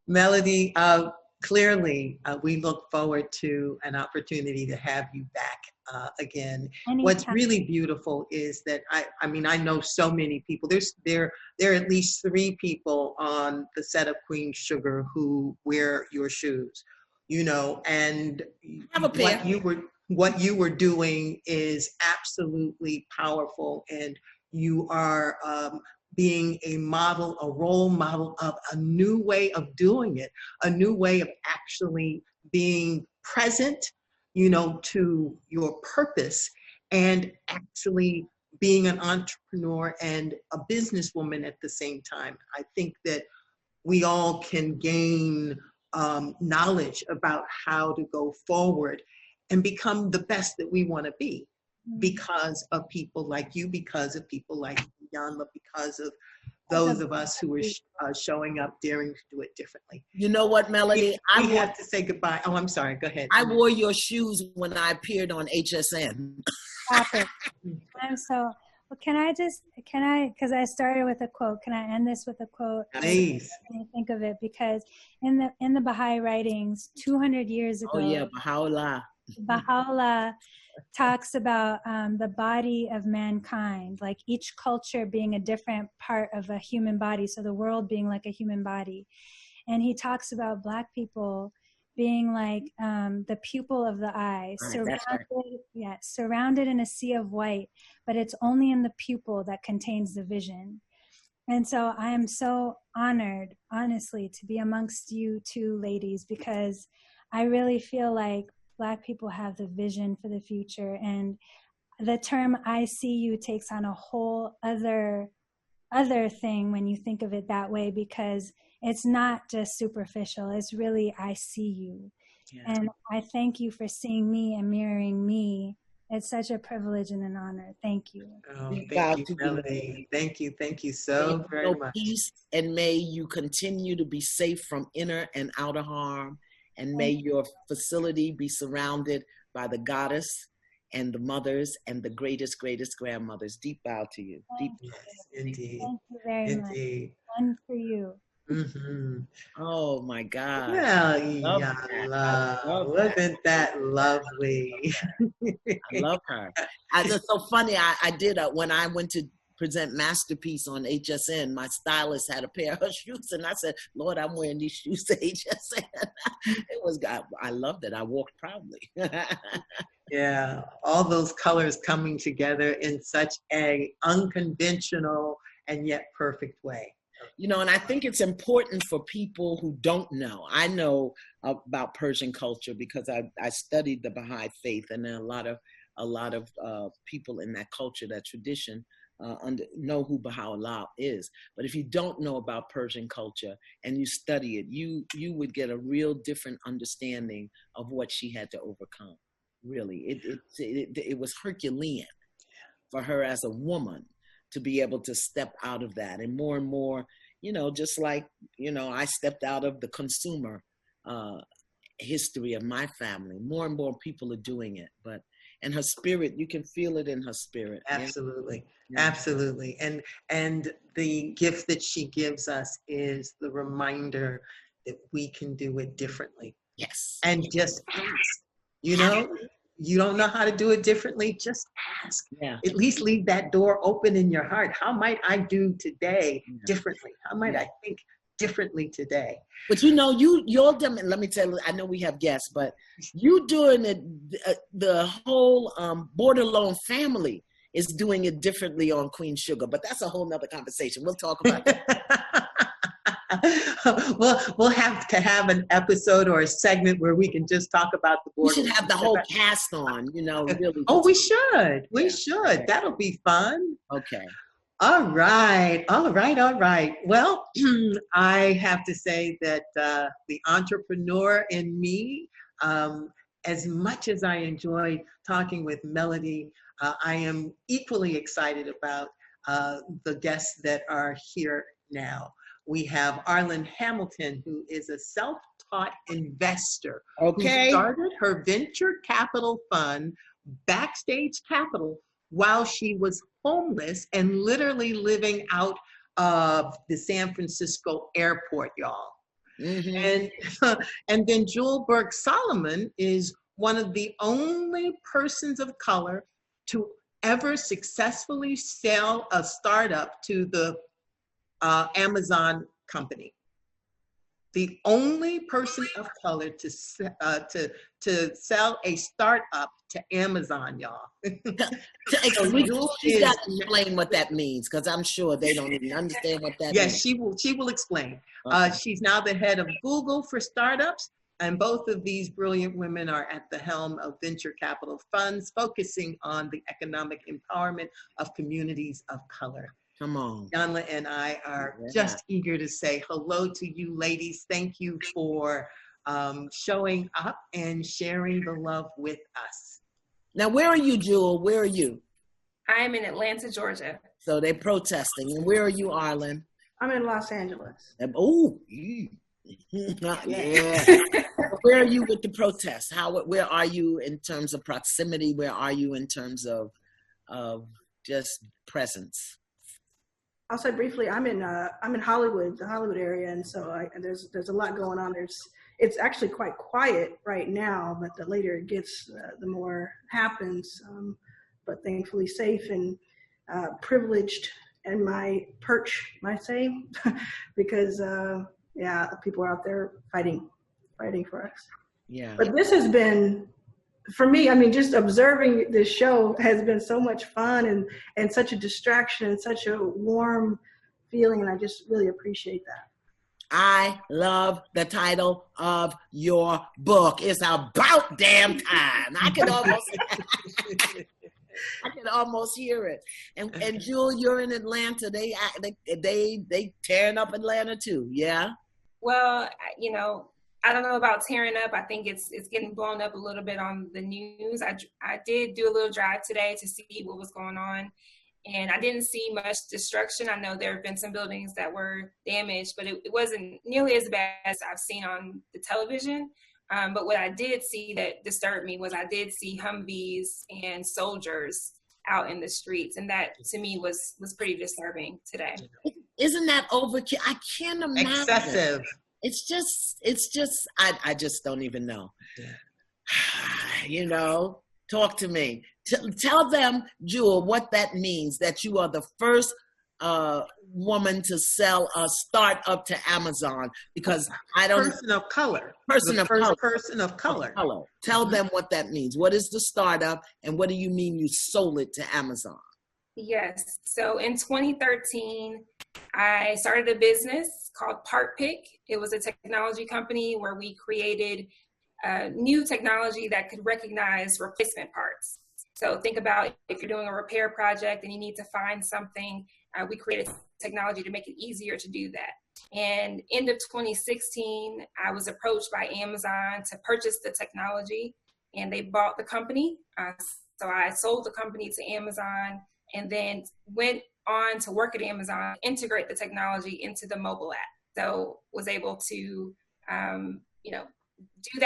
Melody, clearly, we look forward to an opportunity to have you back again. Anytime. What's really beautiful is that I mean, I know so many people. There are at least 3 people on the set of Queen Sugar who wear your shoes, you know, and Have a pair. what you were doing is absolutely powerful, and you are being a model, a role model of a new way of doing it, a new way of actually being present, you know, to your purpose, and actually being an entrepreneur and a businesswoman at the same time. I think that we all can gain knowledge about how to go forward and become the best that we want to be, because of people like you, because of people like Iyanla, because of those of us who are showing up, daring to do it differently. You know what, Melody? We have to say goodbye. Oh, I'm sorry. Go ahead. I wore your shoes when I appeared on HSN. Stop it. I'm so, well, can I, because I started with a quote, can I end this with a quote? Please. I think of it, because in the Baha'i writings, 200 years ago. Oh yeah, Baha'u'llah talks about the body of mankind, like each culture being a different part of a human body, so the world being like a human body. And he talks about Black people being like the pupil of the eye, surrounded in a sea of white, but it's only in the pupil that contains the vision. And so I am so honored, honestly, to be amongst you 2 ladies, because I really feel like Black people have the vision for the future, and the term "I see you" takes on a whole other thing when you think of it that way, because it's not just superficial. It's really, I see you. Yeah. And I thank you for seeing me and mirroring me. It's such a privilege and an honor. Thank you. Oh, thank you, Melody. Thank you so very much. Peace, and may you continue to be safe from inner and outer harm. And may your facility be surrounded by the goddess and the mothers and the greatest grandmothers. Deep bow to you. Deep. Yes, indeed. Thank you very much. One for you. Mm-hmm. Oh my God. Well, Iyanla, wasn't that lovely? I love her. It's so funny. I did when I went to present Masterpiece on HSN, my stylist had a pair of shoes, and I said, Lord, I'm wearing these shoes to HSN. I loved it. I walked proudly. Yeah, all those colors coming together in such a unconventional and yet perfect way. You know, and I think it's important for people who don't know. I know about Persian culture because I studied the Baha'i faith, and there are a lot of people in that culture, that tradition, know who Baha'u'llah is. But if you don't know about Persian culture and you study it, you would get a real different understanding of what she had to overcome. Really, it was Herculean for her as a woman to be able to step out of that. And more, you know, just like, you know, I stepped out of the consumer history of my family. More and more people are doing it, and her spirit, you can feel it in her spirit. Absolutely. Yeah. Absolutely. And the gift that she gives us is the reminder that we can do it differently. Yes. And just ask. You know, you don't know how to do it differently, just ask. Yeah. At least leave that door open in your heart. How might I do today differently? How might I think differently today? But you know, you're them. Let me tell you, I know we have guests, but you doing it, the whole Borderlone family is doing it differently on Queen Sugar, but that's a whole nother conversation. We'll talk about that. We'll have to have an episode or a segment where we can just talk about the Borderlone. We should have the whole cast on, you know, really. Oh, we should. We should. Okay. That'll be fun. Okay. All right. Well, I have to say that the entrepreneur in me, as much as I enjoyed talking with Melody, I am equally excited about the guests that are here now. We have Arlan Hamilton, who is a self-taught investor. Okay. Who started her venture capital fund, Backstage Capital, while she was homeless and literally living out of the San Francisco airport, y'all. Mm-hmm. And then Jewel Burks-Solomon is one of the only persons of color to ever successfully sell a startup to the Amazon company. The only person of color to sell a startup to Amazon, y'all. She's got to explain what that means, because I'm sure they don't even understand what that means. Yes, she will explain. Okay. She's now the head of Google for startups, and both of these brilliant women are at the helm of venture capital funds focusing on the economic empowerment of communities of color. Come on. Iyanla and I are just eager to say hello to you ladies. Thank you for showing up and sharing the love with us. Now, where are you, Jewel? Where are you? I am in Atlanta, Georgia. So they're protesting. And where are you, Arlen? I'm in Los Angeles. Oh, yeah. Where are you with the protests? Where are you in terms of proximity? Where are you in terms of just presence? I'll say briefly, I'm in Hollywood, the Hollywood area, and so there's a lot going on. It's actually quite quiet right now, but the later it gets, the more happens. But thankfully safe and privileged in my perch, might say, because people are out there fighting for us. Yeah. But this has been, for me, I mean, just observing this show has been so much fun and such a distraction and such a warm feeling, and I just really appreciate that. I love the title of your book. It's about damn time. I can almost hear it. And Jewel, you're in Atlanta. They tearing up Atlanta too, yeah? Well, I don't know about tearing up. I think it's getting blown up a little bit on the news. I did do a little drive today to see what was going on, and I didn't see much destruction. I know there have been some buildings that were damaged, but it wasn't nearly as bad as I've seen on the television. But what I did see that disturbed me was I did see Humvees and soldiers out in the streets, and that to me was pretty disturbing today. Isn't that overkill? I can't imagine. Excessive. It's just, I just don't even know. Talk to me. Tell them, Jewel, what that means, that you are the first woman to sell a startup to Amazon, because I don't. Person of color. Person of color. Tell them what that means. What is the startup, and what do you mean you sold it to Amazon? Yes. So in 2013, I started a business called Part Pick. It was a technology company where we created new technology that could recognize replacement parts. So think about if you're doing a repair project and you need to find something, we created technology to make it easier to do that. And end of 2016, I was approached by Amazon to purchase the technology, and they bought the company. So I sold the company to Amazon, and then went on to work at Amazon, integrate the technology into the mobile app. So was able to, do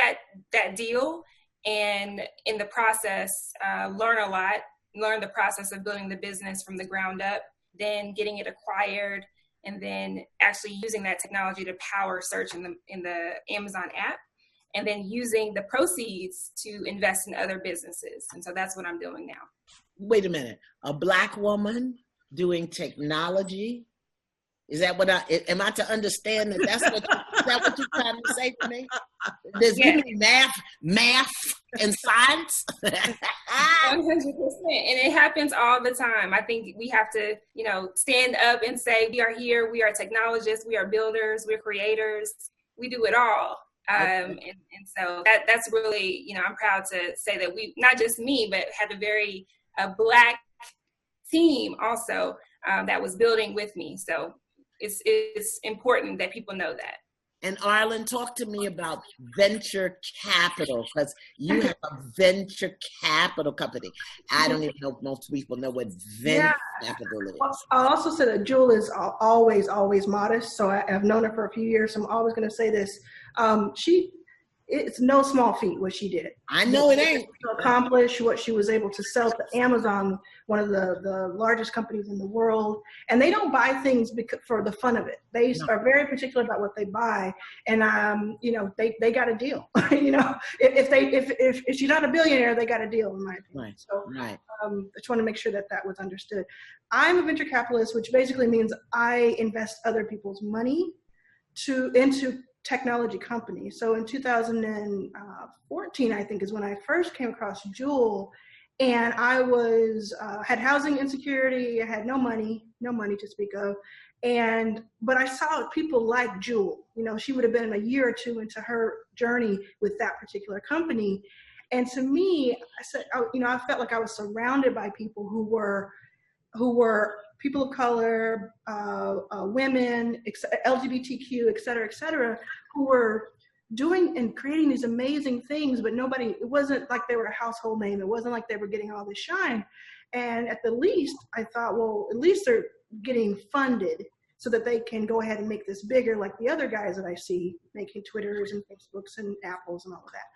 that deal, and in the process, learn a lot, learn the process of building the business from the ground up, then getting it acquired, and then actually using that technology to power search in the Amazon app, and then using the proceeds to invest in other businesses. And so that's what I'm doing now. Wait a minute. A Black woman doing technology? Is that what am I to understand that is that what you're trying to say to me? There's math and science? 100%. And it happens all the time. I think we have to, stand up and say, we are here, we are technologists, we are builders, we're creators, we do it all. And so that's really, I'm proud to say that we, not just me, but had a very Black team also that was building with me. So it's important that people know that. And Arlen, talk to me about venture capital, because you have a venture capital company. I don't even know if most people know what venture capital is. Well, I'll also say that Jewel is always modest. So I've known her for a few years. So I'm always going to say this. it's no small feat what she did. I know it ain't. To accomplish what she was able to sell to Amazon, one of the largest companies in the world. And they don't buy things for the fun of it. They are very particular about what they buy. And, you know, they got a deal. You know, if she's not a billionaire, they got a deal, in my opinion. Right. So Right. I just want to make sure that was understood. I'm a venture capitalist, which basically means I invest other people's money into technology companies. So in 2014, I think, is when I first came across Jewel, and I was had housing insecurity. I had no money to speak of, but I saw people like Jewel. You know, she would have been a year or two into her journey with that particular company, and to me, I said, you know, I felt like I was surrounded by people who were people of color, women, LGBTQ, et cetera, who were doing and creating these amazing things, but it wasn't like they were a household name. It wasn't like they were getting all this shine. And at the least, I thought, well, at least they're getting funded so that they can go ahead and make this bigger, like the other guys that I see making Twitters and Facebooks and Apples and all of that.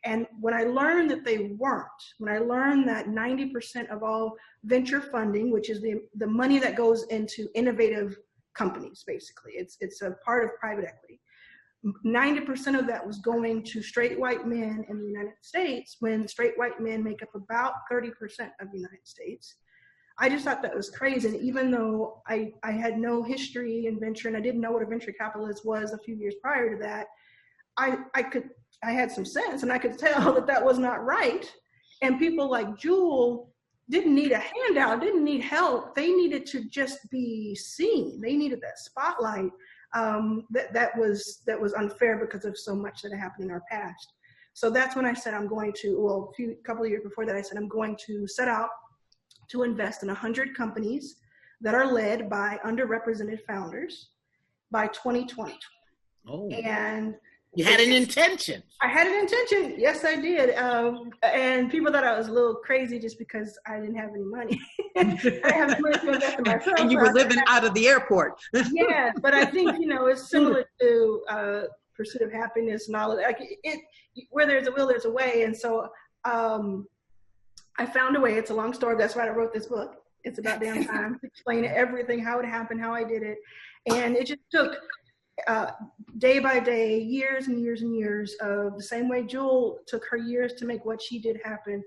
And when I learned that they weren't, when I learned that 90% of all venture funding, which is the money that goes into innovative companies, basically, it's a part of private equity, 90% of that was going to straight white men in the United States, when straight white men make up about 30% of the United States. I just thought that was crazy. And even though I had no history in venture, and I didn't know what a venture capitalist was a few years prior to that, I had some sense, and I could tell that was not right. And people like Jewel didn't need a handout, didn't need help. They needed to just be seen. They needed that spotlight. That was unfair because of so much that had happened in our past. So that's when I said I'm going to, well, a couple of years before that, I said I'm going to set out to invest in 100 companies that are led by underrepresented founders by 2020. Oh. And you had an intention. I had an intention. Yes, I did. And people thought I was a little crazy just because I didn't have any money. I have money to invest in myself. And you were living out of the airport. Yeah, but I think, you know, it's similar to Pursuit of Happiness and all of that. Like where there's a will, there's a way. And so I found a way. It's a long story. That's why I wrote this book. It's about damn time to explain everything, how it happened, how I did it. And it just took day by day, years and years and years of the same way Jewel took her years to make what she did happen.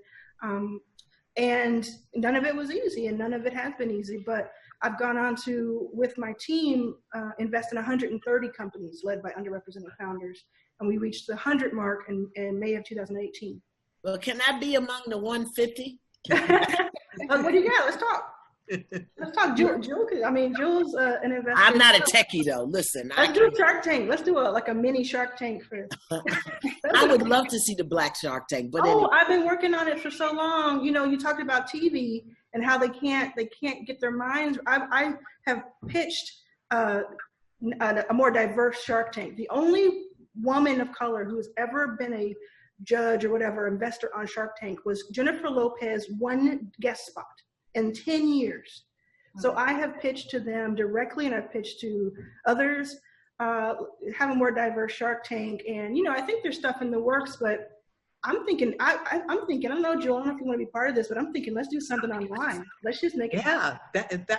And none of it was easy, and none of it has been easy, but I've gone on to, with my team, invest in 130 companies led by underrepresented founders. And we reached the 100 mark in May of 2018. Well, can I be among the 150? What do you got? Let's talk. Let's talk. Jewel, I mean, Jewel's an investor. I'm not a techie though. Listen, Let's do Shark Tank. Let's do a mini Shark Tank for. I would love to see the Black Shark Tank, but anyway. I've been working on it for so long. You know, you talked about TV and how they can't get their minds. I have pitched a more diverse Shark Tank. The only woman of color who has ever been a judge or whatever investor on Shark Tank was Jennifer Lopez, one guest spot in 10 years. So I have pitched to them directly, and I've pitched to others, have a more diverse Shark Tank. And, you know, I think there's stuff in the works, but I'm thinking, I don't know, Joel, I don't know if you want to be part of this, but I'm thinking, let's do something online. Let's just make it happen.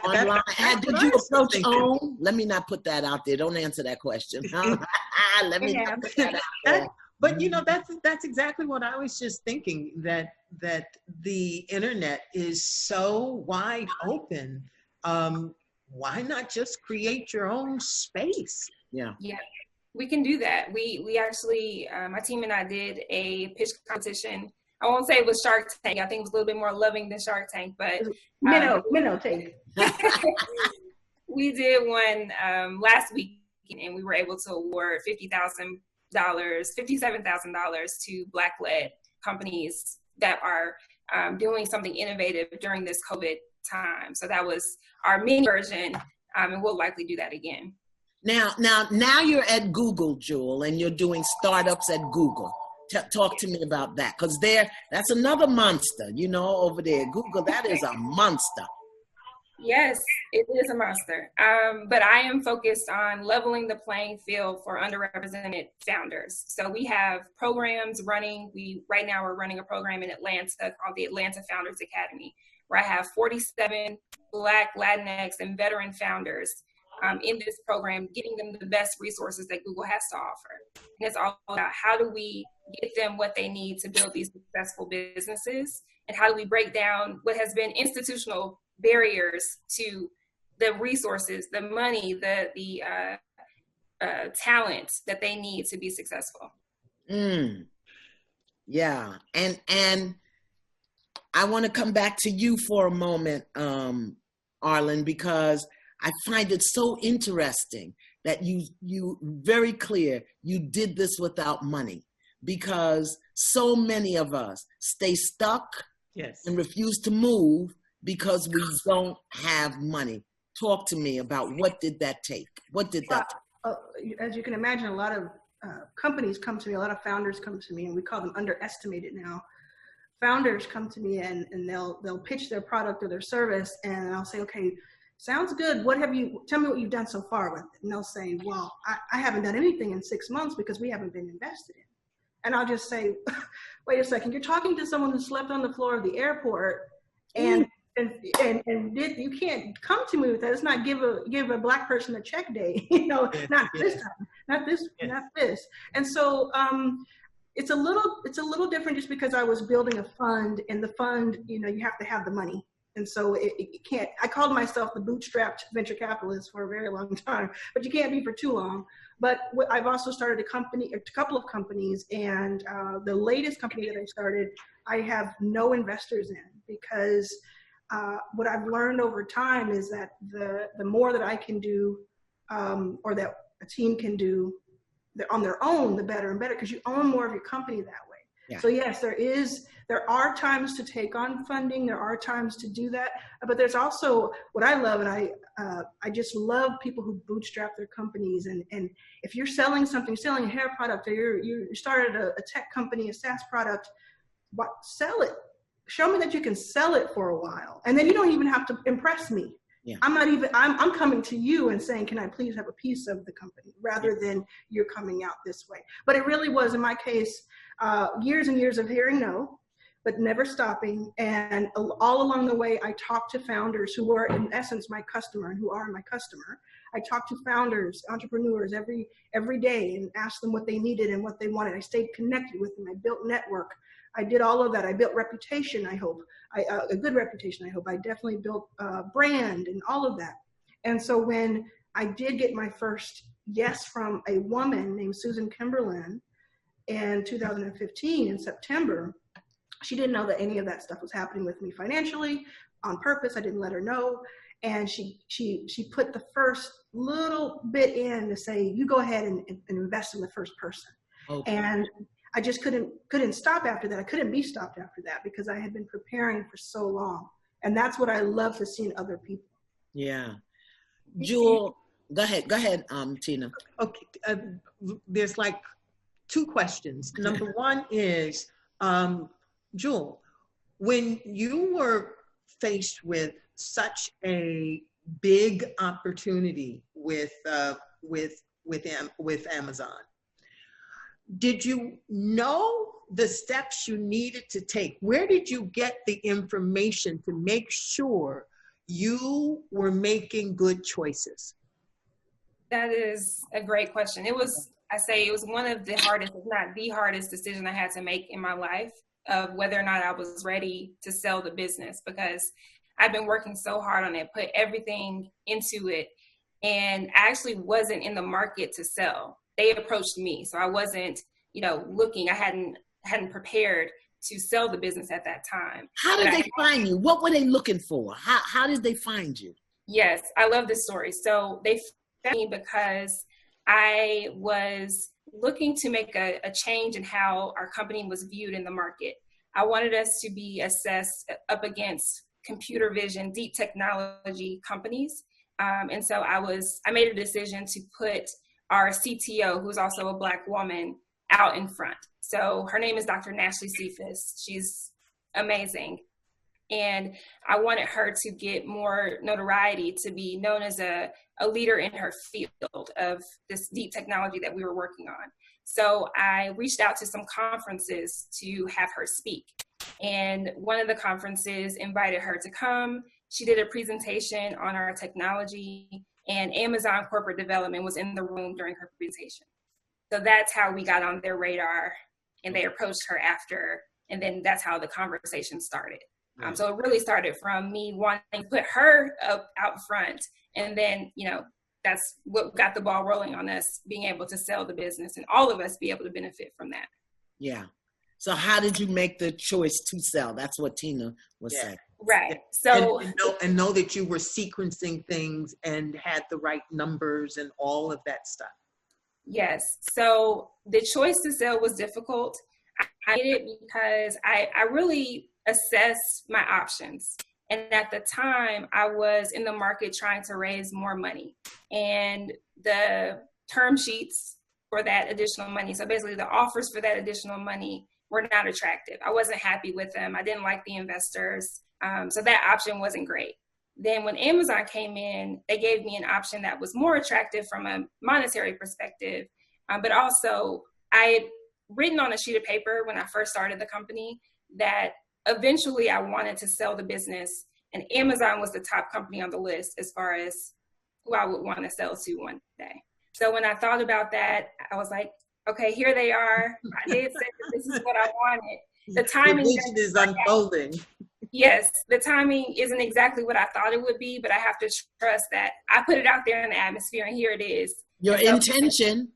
Online. Did you approach OWN? Let me not put that out there. Don't answer that question. Let me not put that out there. But you know, that's exactly what I was just thinking, that the internet is so wide open. Why not just create your own space? Yeah. Yeah, we can do that. We actually, my team and I did a pitch competition. I won't say it was Shark Tank. I think it was a little bit more loving than Shark Tank, but minnow tank. We did one last week, and we were able to award $57,000 to Black-led companies that are doing something innovative during this COVID time. So that was our mini version, and we'll likely do that again. Now you're at Google, Jewel, and you're doing startups at Google. Talk to me about that, because that's another monster, you know, over there. Google, that is a monster. Yes, it is a monster. But I am focused on leveling the playing field for underrepresented founders. So we have programs running. Right now we're running a program in Atlanta called the Atlanta Founders Academy, where I have 47 Black, Latinx, and veteran founders in this program, getting them the best resources that Google has to offer. And it's all about how do we get them what they need to build these successful businesses, and how do we break down what has been institutional barriers to the resources, the money, the talent that they need to be successful. Yeah, and I want to come back to you for a moment, Arlen, because I find it so interesting that you very clear you did this without money, because so many of us stay stuck and refuse to move because we don't have money. Talk to me about what did that take? What did that take? As you can imagine, a lot of companies come to me, a lot of founders come to me, and we call them underestimated now. Founders come to me and they'll pitch their product or their service, and I'll say, okay, sounds good. Tell me what you've done so far with it. And they'll say, well, I haven't done anything in 6 months because we haven't been invested in. And I'll just say, wait a second, you're talking to someone who slept on the floor of the airport, and you can't come to me with that. It's not give a Black person a check day, not this time, not this. And so it's a little different just because I was building a fund, and the fund, you have to have the money. And so it can't, I called myself the bootstrapped venture capitalist for a very long time, but you can't be for too long. But I've also started a couple of companies, and the latest company that I started, I have no investors in, because what I've learned over time is that the more that I can do, or that a team can do on their own, the better and better, because you own more of your company that way. Yeah. So yes, there are times to take on funding. There are times to do that, but there's also what I love, and I just love people who bootstrap their companies. And if you're selling something, selling a hair product, or you started a tech company, a SaaS product, sell it. Show me that you can sell it for a while, and then you don't even have to impress me. Yeah. I'm coming to you and saying, can I please have a piece of the company, rather than you're coming out this way. But it really was, in my case, years and years of hearing no, but never stopping. And all along the way, I talked to founders who were, in essence, my customer, and who are my customer. I talked to founders, entrepreneurs every day, and asked them what they needed and what they wanted. I stayed connected with them. I built network. I did all of that. I built reputation, I hope. A good reputation, I hope. I definitely built brand and all of that. And so when I did get my first yes from a woman named Susan Kimberlin in 2015 in September, she didn't know that any of that stuff was happening with me financially on purpose. I didn't let her know. And she put the first little bit in to say, you go ahead and invest in the first person. Okay. And I just couldn't stop after that. I couldn't be stopped after that, because I had been preparing for so long. And that's what I love to see in other people. Yeah. Jewel, go ahead, Tina. Okay, there's like two questions. Number one is, Jewel, when you were faced with such a big opportunity with Amazon, did you know the steps you needed to take? Where did you get the information to make sure you were making good choices? That is a great question. It was one of the hardest, if not the hardest decision I had to make in my life, of whether or not I was ready to sell the business, because I've been working so hard on it, put everything into it, and I actually wasn't in the market to sell. They approached me, so I wasn't, looking. I hadn't prepared to sell the business at that time. How did they find you? What were they looking for? How did they find you? Yes, I love this story. So they found me because I was looking to make a change in how our company was viewed in the market. I wanted us to be assessed up against computer vision, deep technology companies. And so I made a decision to put our CTO, who's also a Black woman, out in front. So her name is Dr. Nashley Cephas. She's amazing. And I wanted her to get more notoriety, to be known as a leader in her field of this deep technology that we were working on. So I reached out to some conferences to have her speak. And one of the conferences invited her to come. She did a presentation on our technology, and Amazon corporate development was in the room during her presentation. So that's how we got on their radar, and they approached her after, and then that's how the conversation started. So it really started from me wanting to put her up out front, and then, you know, that's what got the ball rolling on us being able to sell the business and all of us be able to benefit from that. Yeah. So how did you make the choice to sell? That's what Tina was saying. Right. So and know that you were sequencing things and had the right numbers and all of that stuff. Yes. So the choice to sell was difficult. I did it because I really assessed my options. And at the time, I was in the market trying to raise more money. And the term sheets for that additional money, so basically the offers for that additional money, were not attractive. I wasn't happy with them. I didn't like the investors. So that option wasn't great. Then when Amazon came in, they gave me an option that was more attractive from a monetary perspective. But also, I had written on a sheet of paper when I first started the company that eventually I wanted to sell the business, and Amazon was the top company on the list as far as who I would want to sell to one day. So when I thought about that, I was like, okay, here they are. I did say that this is what I wanted. The timing is unfolding. Yes, the timing isn't exactly what I thought it would be, but I have to trust that I put it out there in the atmosphere, and here it is. Your intention.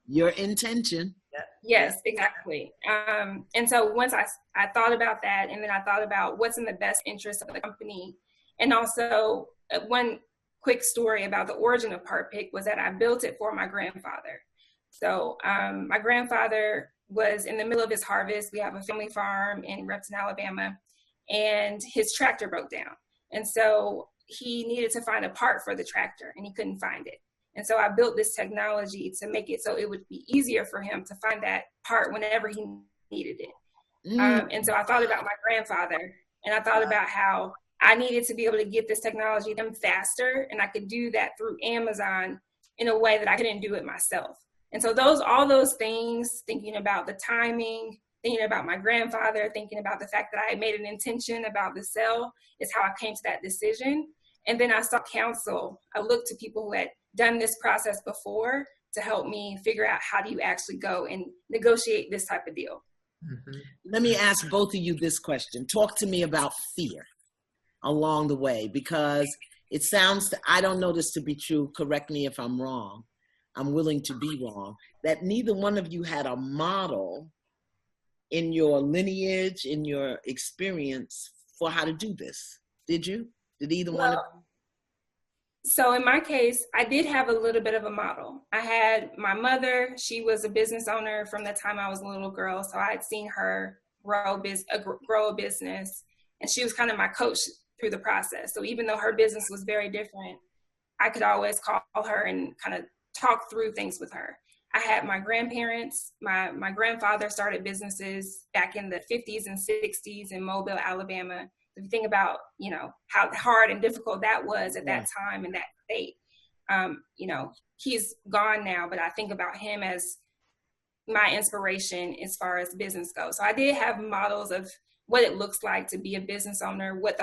Yes, exactly. And so once I thought about that, and then I thought about what's in the best interest of the company. And also one quick story about the origin of Part Pick was that I built it for my grandfather. So my grandfather was in the middle of his harvest. We have a family farm in Repton, Alabama, and his tractor broke down. And so he needed to find a part for the tractor, and he couldn't find it. And so I built this technology to make it so it would be easier for him to find that part whenever he needed it. And so I thought about my grandfather, and I thought about how I needed to be able to get this technology to them faster, and I could do that through Amazon in a way that I couldn't do it myself. And so all those things, thinking about the timing, thinking about my grandfather, thinking about the fact that I had made an intention about the sale, is how I came to that decision. And then I sought counsel. I looked to people who had done this process before to help me figure out how do you actually go and negotiate this type of deal. Mm-hmm. Let me ask both of you this question. Talk to me about fear along the way, because it sounds, I don't know this to be true, correct me if I'm wrong, I'm willing to be wrong, that neither one of you had a model in your lineage, in your experience for how to do this. Did you? Did either one of you? So in my case, I did have a little bit of a model. I had my mother. She was a business owner from the time I was a little girl. So I had seen her grow a business, and she was kind of my coach through the process. So even though her business was very different, I could always call her and kind of talk through things with her. I had my grandparents. My grandfather started businesses back in the 50s and 60s in Mobile, Alabama. If you think about, you know, how hard and difficult that was at that time in that state, you know, he's gone now, but I think about him as my inspiration as far as business goes. So I did have models of what it looks like to be a business owner, what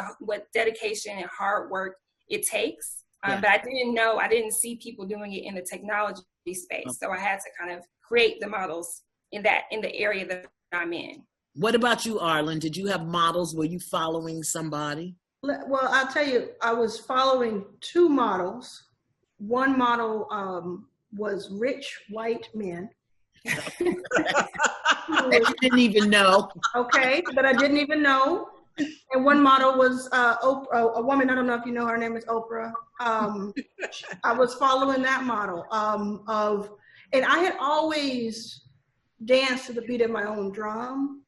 dedication and hard work it takes. But I didn't see people doing it in the technology space. So I had to kind of create the models in the area that I'm in. What about you, Arlen? Did you have models? Were you following somebody? Well, I'll tell you, I was following two models. One model was rich white men. That you didn't even know. Okay, but I didn't even know. And one model was Oprah, a woman, I don't know if you know her name is Oprah. I was following that model and I had always danced to the beat of my own drum.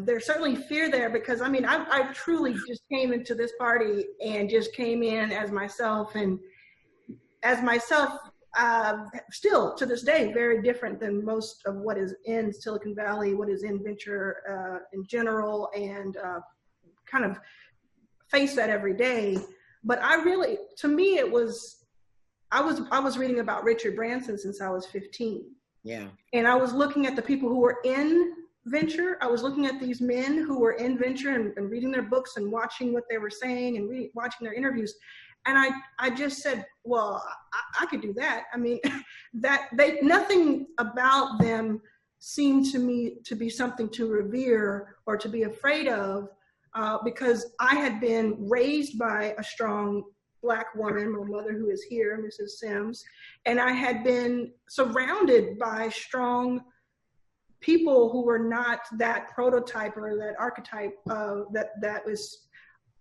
There's certainly fear there because, I mean, I truly just came into this party and just came in as myself, and as myself, still to this day, very different than most of what is in Silicon Valley, what is in venture in general, and kind of face that every day. But to me, it was, I was reading about Richard Branson since I was 15. Yeah. And I was looking at the people who were in venture. I was looking at these men who were in venture and reading their books and watching what they were saying and watching their interviews. And I just said, well, I could do that. I mean, nothing about them seemed to me to be something to revere or to be afraid of, because I had been raised by a strong Black woman, my mother who is here, Mrs. Sims, and I had been surrounded by strong people who were not that prototype or that archetype that was,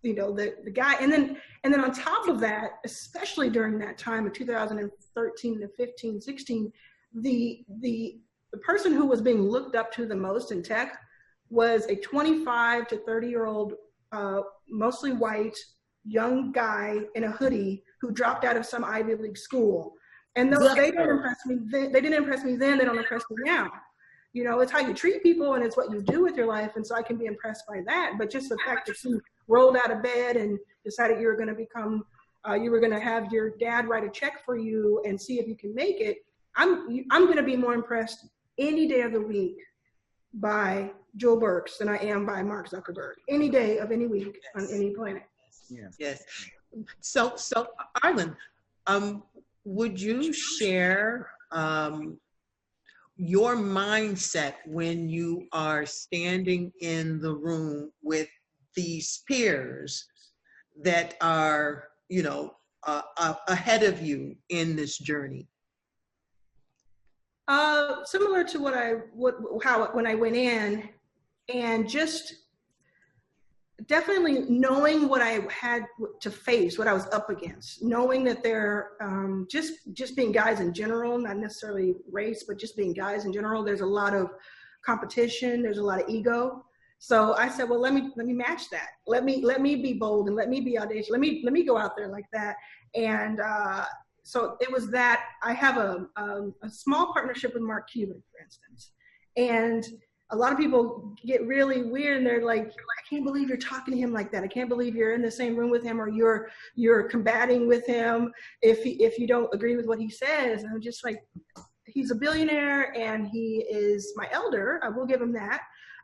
you know, the guy. And then on top of that, especially during that time of 2013 to 15, 16, the person who was being looked up to the most in tech was a 25 to 30-year-old, mostly white, young guy in a hoodie who dropped out of some Ivy League school. And though they didn't impress me then, they don't impress me now. You know, it's how you treat people and it's what you do with your life. And so I can be impressed by that. But just the fact that you rolled out of bed and decided you were going to become, you were going to have your dad write a check for you and see if you can make it. I'm going to be more impressed any day of the week by Jewel Burks than I am by Mark Zuckerberg. Any day of any week on any planet. Yes. Yes. So Arlen, would you share your mindset when you are standing in the room with these peers that are, you know, ahead of you in this journey? Similar to when I went in, and just definitely knowing what I had to face, what I was up against, knowing that they're just being guys in general, not necessarily race, but just being guys in general. There's a lot of competition. There's a lot of ego. So I said, well, let me match that. Let me be bold and let me be audacious. Let me go out there like that. And so it was that. I have a small partnership with Mark Cuban, for instance, and a lot of people get really weird and they're like, I can't believe you're talking to him like that. I can't believe you're in the same room with him, or you're combating with him if you don't agree with what he says. And I'm just like, he's a billionaire and he is my elder. I will give him that.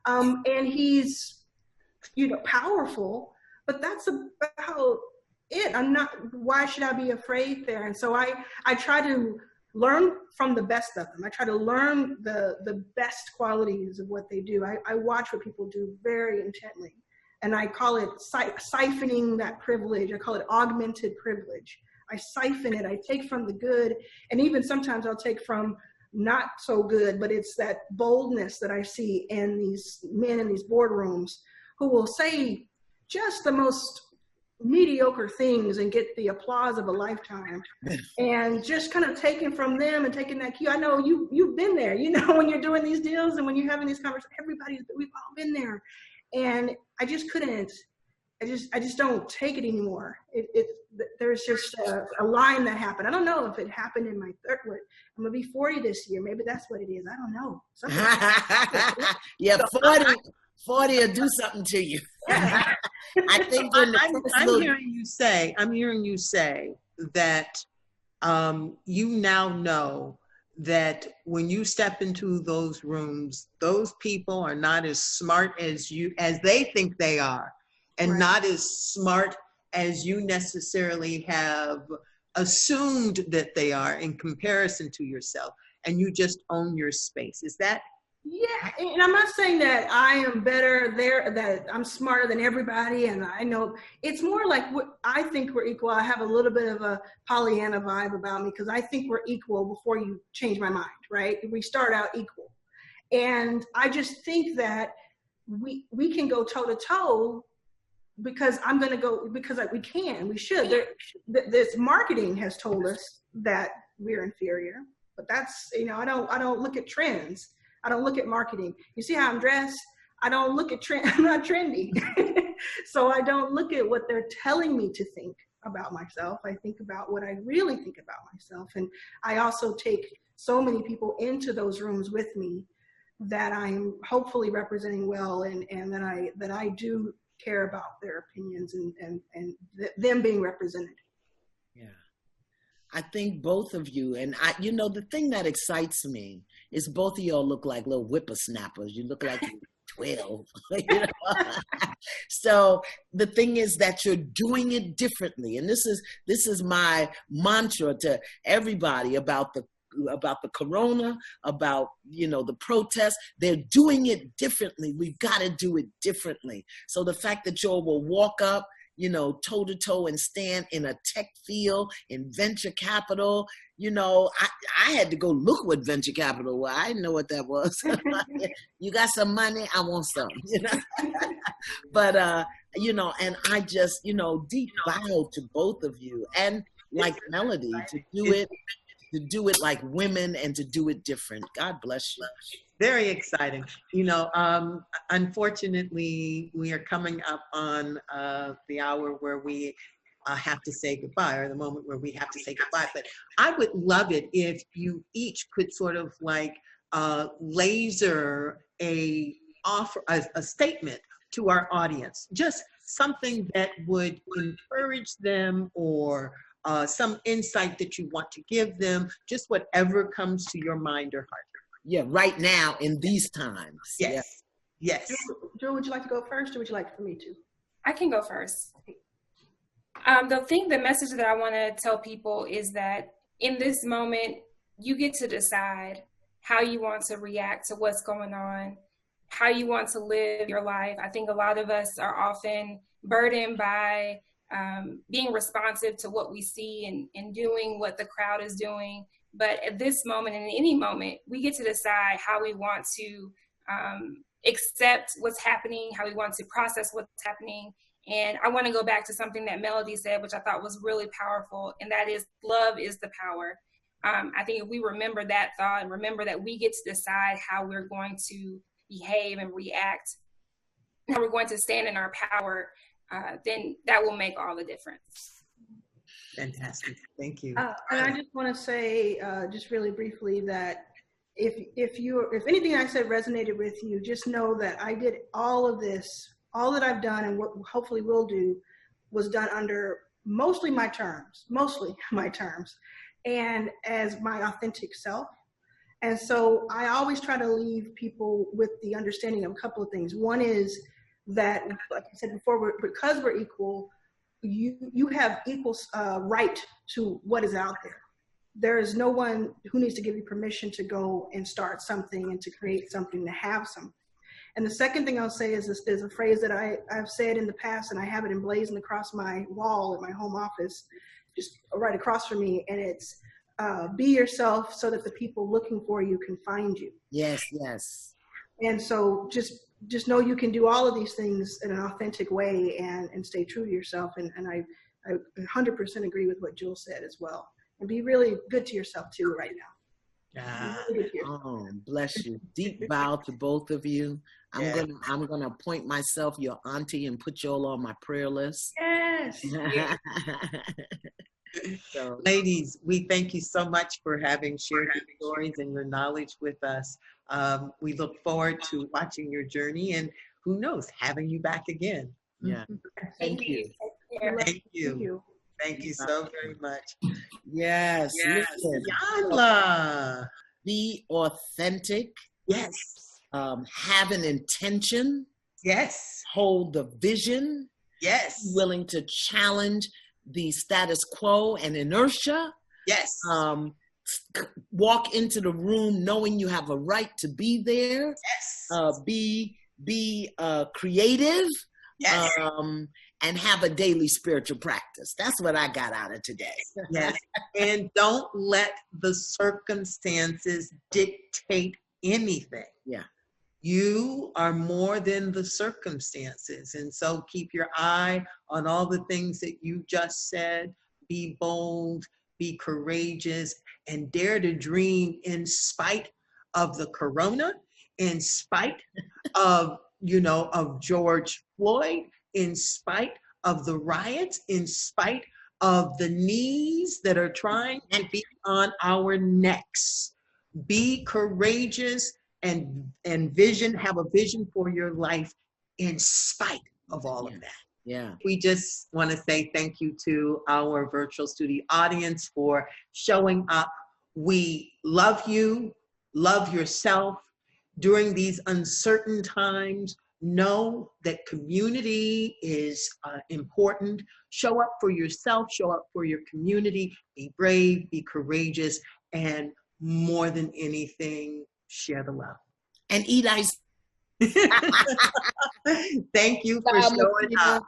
And he's, you know, powerful, but that's about it. Why should I be afraid there? And so I try to learn from the best of them. I try to learn the best qualities of what they do. I watch what people do very intently, and I call it siphoning that privilege. I call it augmented privilege. I siphon it. I take from the good, and even sometimes I'll take from not so good, but it's that boldness that I see in these men in these boardrooms who will say just the most mediocre things and get the applause of a lifetime, and just kind of taking from them and taking that cue. I know you've been there, you know, when you're doing these deals and when you're having these conversations, we've all been there. And I just couldn't, I just don't take it anymore. There's just a line that happened. I don't know if it happened in my third, I'm gonna be 40 this year. Maybe that's what it is. I don't know. Yeah, 40 will do something to you. Yeah. I think I'm hearing you say that you now know that when you step into those rooms, those people are not as smart as they think they are, and not as smart as you necessarily have assumed that they are in comparison to yourself, and you just own your space. Is that? Yeah, and I'm not saying that I am better there, that I'm smarter than everybody, and I know. It's more like I think we're equal. I have a little bit of a Pollyanna vibe about me, because I think we're equal before you change my mind, right? We start out equal. And I just think that we can go toe to toe, because I'm going to go, because we should. This marketing has told us that we're inferior, but that's, you know, I don't look at trends. I don't look at marketing. You see how I'm dressed? I don't look at trend. I'm not trendy. So I don't look at what they're telling me to think about myself. I think about what I really think about myself. And I also take so many people into those rooms with me that I'm hopefully representing well, and that I do care about their opinions and them being represented. Yeah. I think both of you, and the thing that excites me is both of y'all look like little whippersnappers. You look like you're 12. So the thing is that you're doing it differently. And this is my mantra to everybody about the corona, about, the protests. They're doing it differently. We've got to do it differently. So the fact that y'all will walk up, toe to toe and stand in a tech field, in venture capital, I had to go look what venture capital was. I didn't know what that was. You got some money? I want some, But, and I just, deep bow to both of you, and like Melody, to do it like women and to do it different. God bless you. Very exciting. Unfortunately, we are coming up on the hour where we have to say goodbye, or the moment where we have to say goodbye. But I would love it if you each could sort of like laser a statement to our audience, just something that would encourage them, or some insight that you want to give them, just whatever comes to your mind or heart. Yeah, right now in these times. Yes. Yeah. Yes. Jewel, would you like to go first, or would you like for me to? I can go first. The message that I want to tell people is that in this moment, you get to decide how you want to react to what's going on, how you want to live your life. I think a lot of us are often burdened by being responsive to what we see and doing what the crowd is doing. But at this moment, and in any moment, we get to decide how we want to accept what's happening, how we want to process what's happening. And I want to go back to something that Melody said, which I thought was really powerful, and that is love is the power. I think if we remember that thought and remember that we get to decide how we're going to behave and react, how we're going to stand in our power, then that will make all the difference. Fantastic. Thank you. And I just want to say, just really briefly, that if anything I said resonated with you, just know that I did all of this, all that I've done and what hopefully will do, was done under mostly my terms, and as my authentic self. And so I always try to leave people with the understanding of a couple of things. One is that, like I said before, because we're equal, you have equal right to what is out there. There is no one who needs to give you permission to go and start something and to create something, to have something. And the second thing I'll say is this: there's a phrase that I've said in the past, and I have it emblazoned across my wall at my home office, just right across from me, and it's be yourself so that the people looking for you can find you. Yes, yes. And so just know you can do all of these things in an authentic way and stay true to yourself. And I 100% agree with what Jewel said as well. And be really good to yourself too right now. Really Oh, bless you. Deep bow to both of you. I'm gonna appoint myself your auntie and put you all on my prayer list. Yes. So, ladies, we thank you so much for having shared your stories and your knowledge with us. We look forward to watching your journey, and who knows, having you back again. yeah. Thank you. Thank you. Thank you so very much. Yes. Listen, Iyanla. be authentic. Yes. Have an intention. Yes. Hold the vision. Yes. Willing to challenge the status quo and inertia. Yes. Walk into the room knowing you have a right to be there. Yes. Be creative. Yes. And have a daily spiritual practice. That's what I got out of today. Yes. And don't let the circumstances dictate anything. Yeah. You are more than the circumstances. And so keep your eye on all the things that you just said. Be bold, be courageous, and dare to dream in spite of the corona, in spite of, of George Floyd, in spite of the riots, in spite of the knees that are trying to be on our necks. Be courageous and have a vision for your life in spite of all of that. Yeah. We just want to say thank you to our virtual studio audience for showing up. We love you, love yourself. During these uncertain times, know that community is important. Show up for yourself, show up for your community, be brave, be courageous, and more than anything, share the love. And eat ice. Thank you for showing up.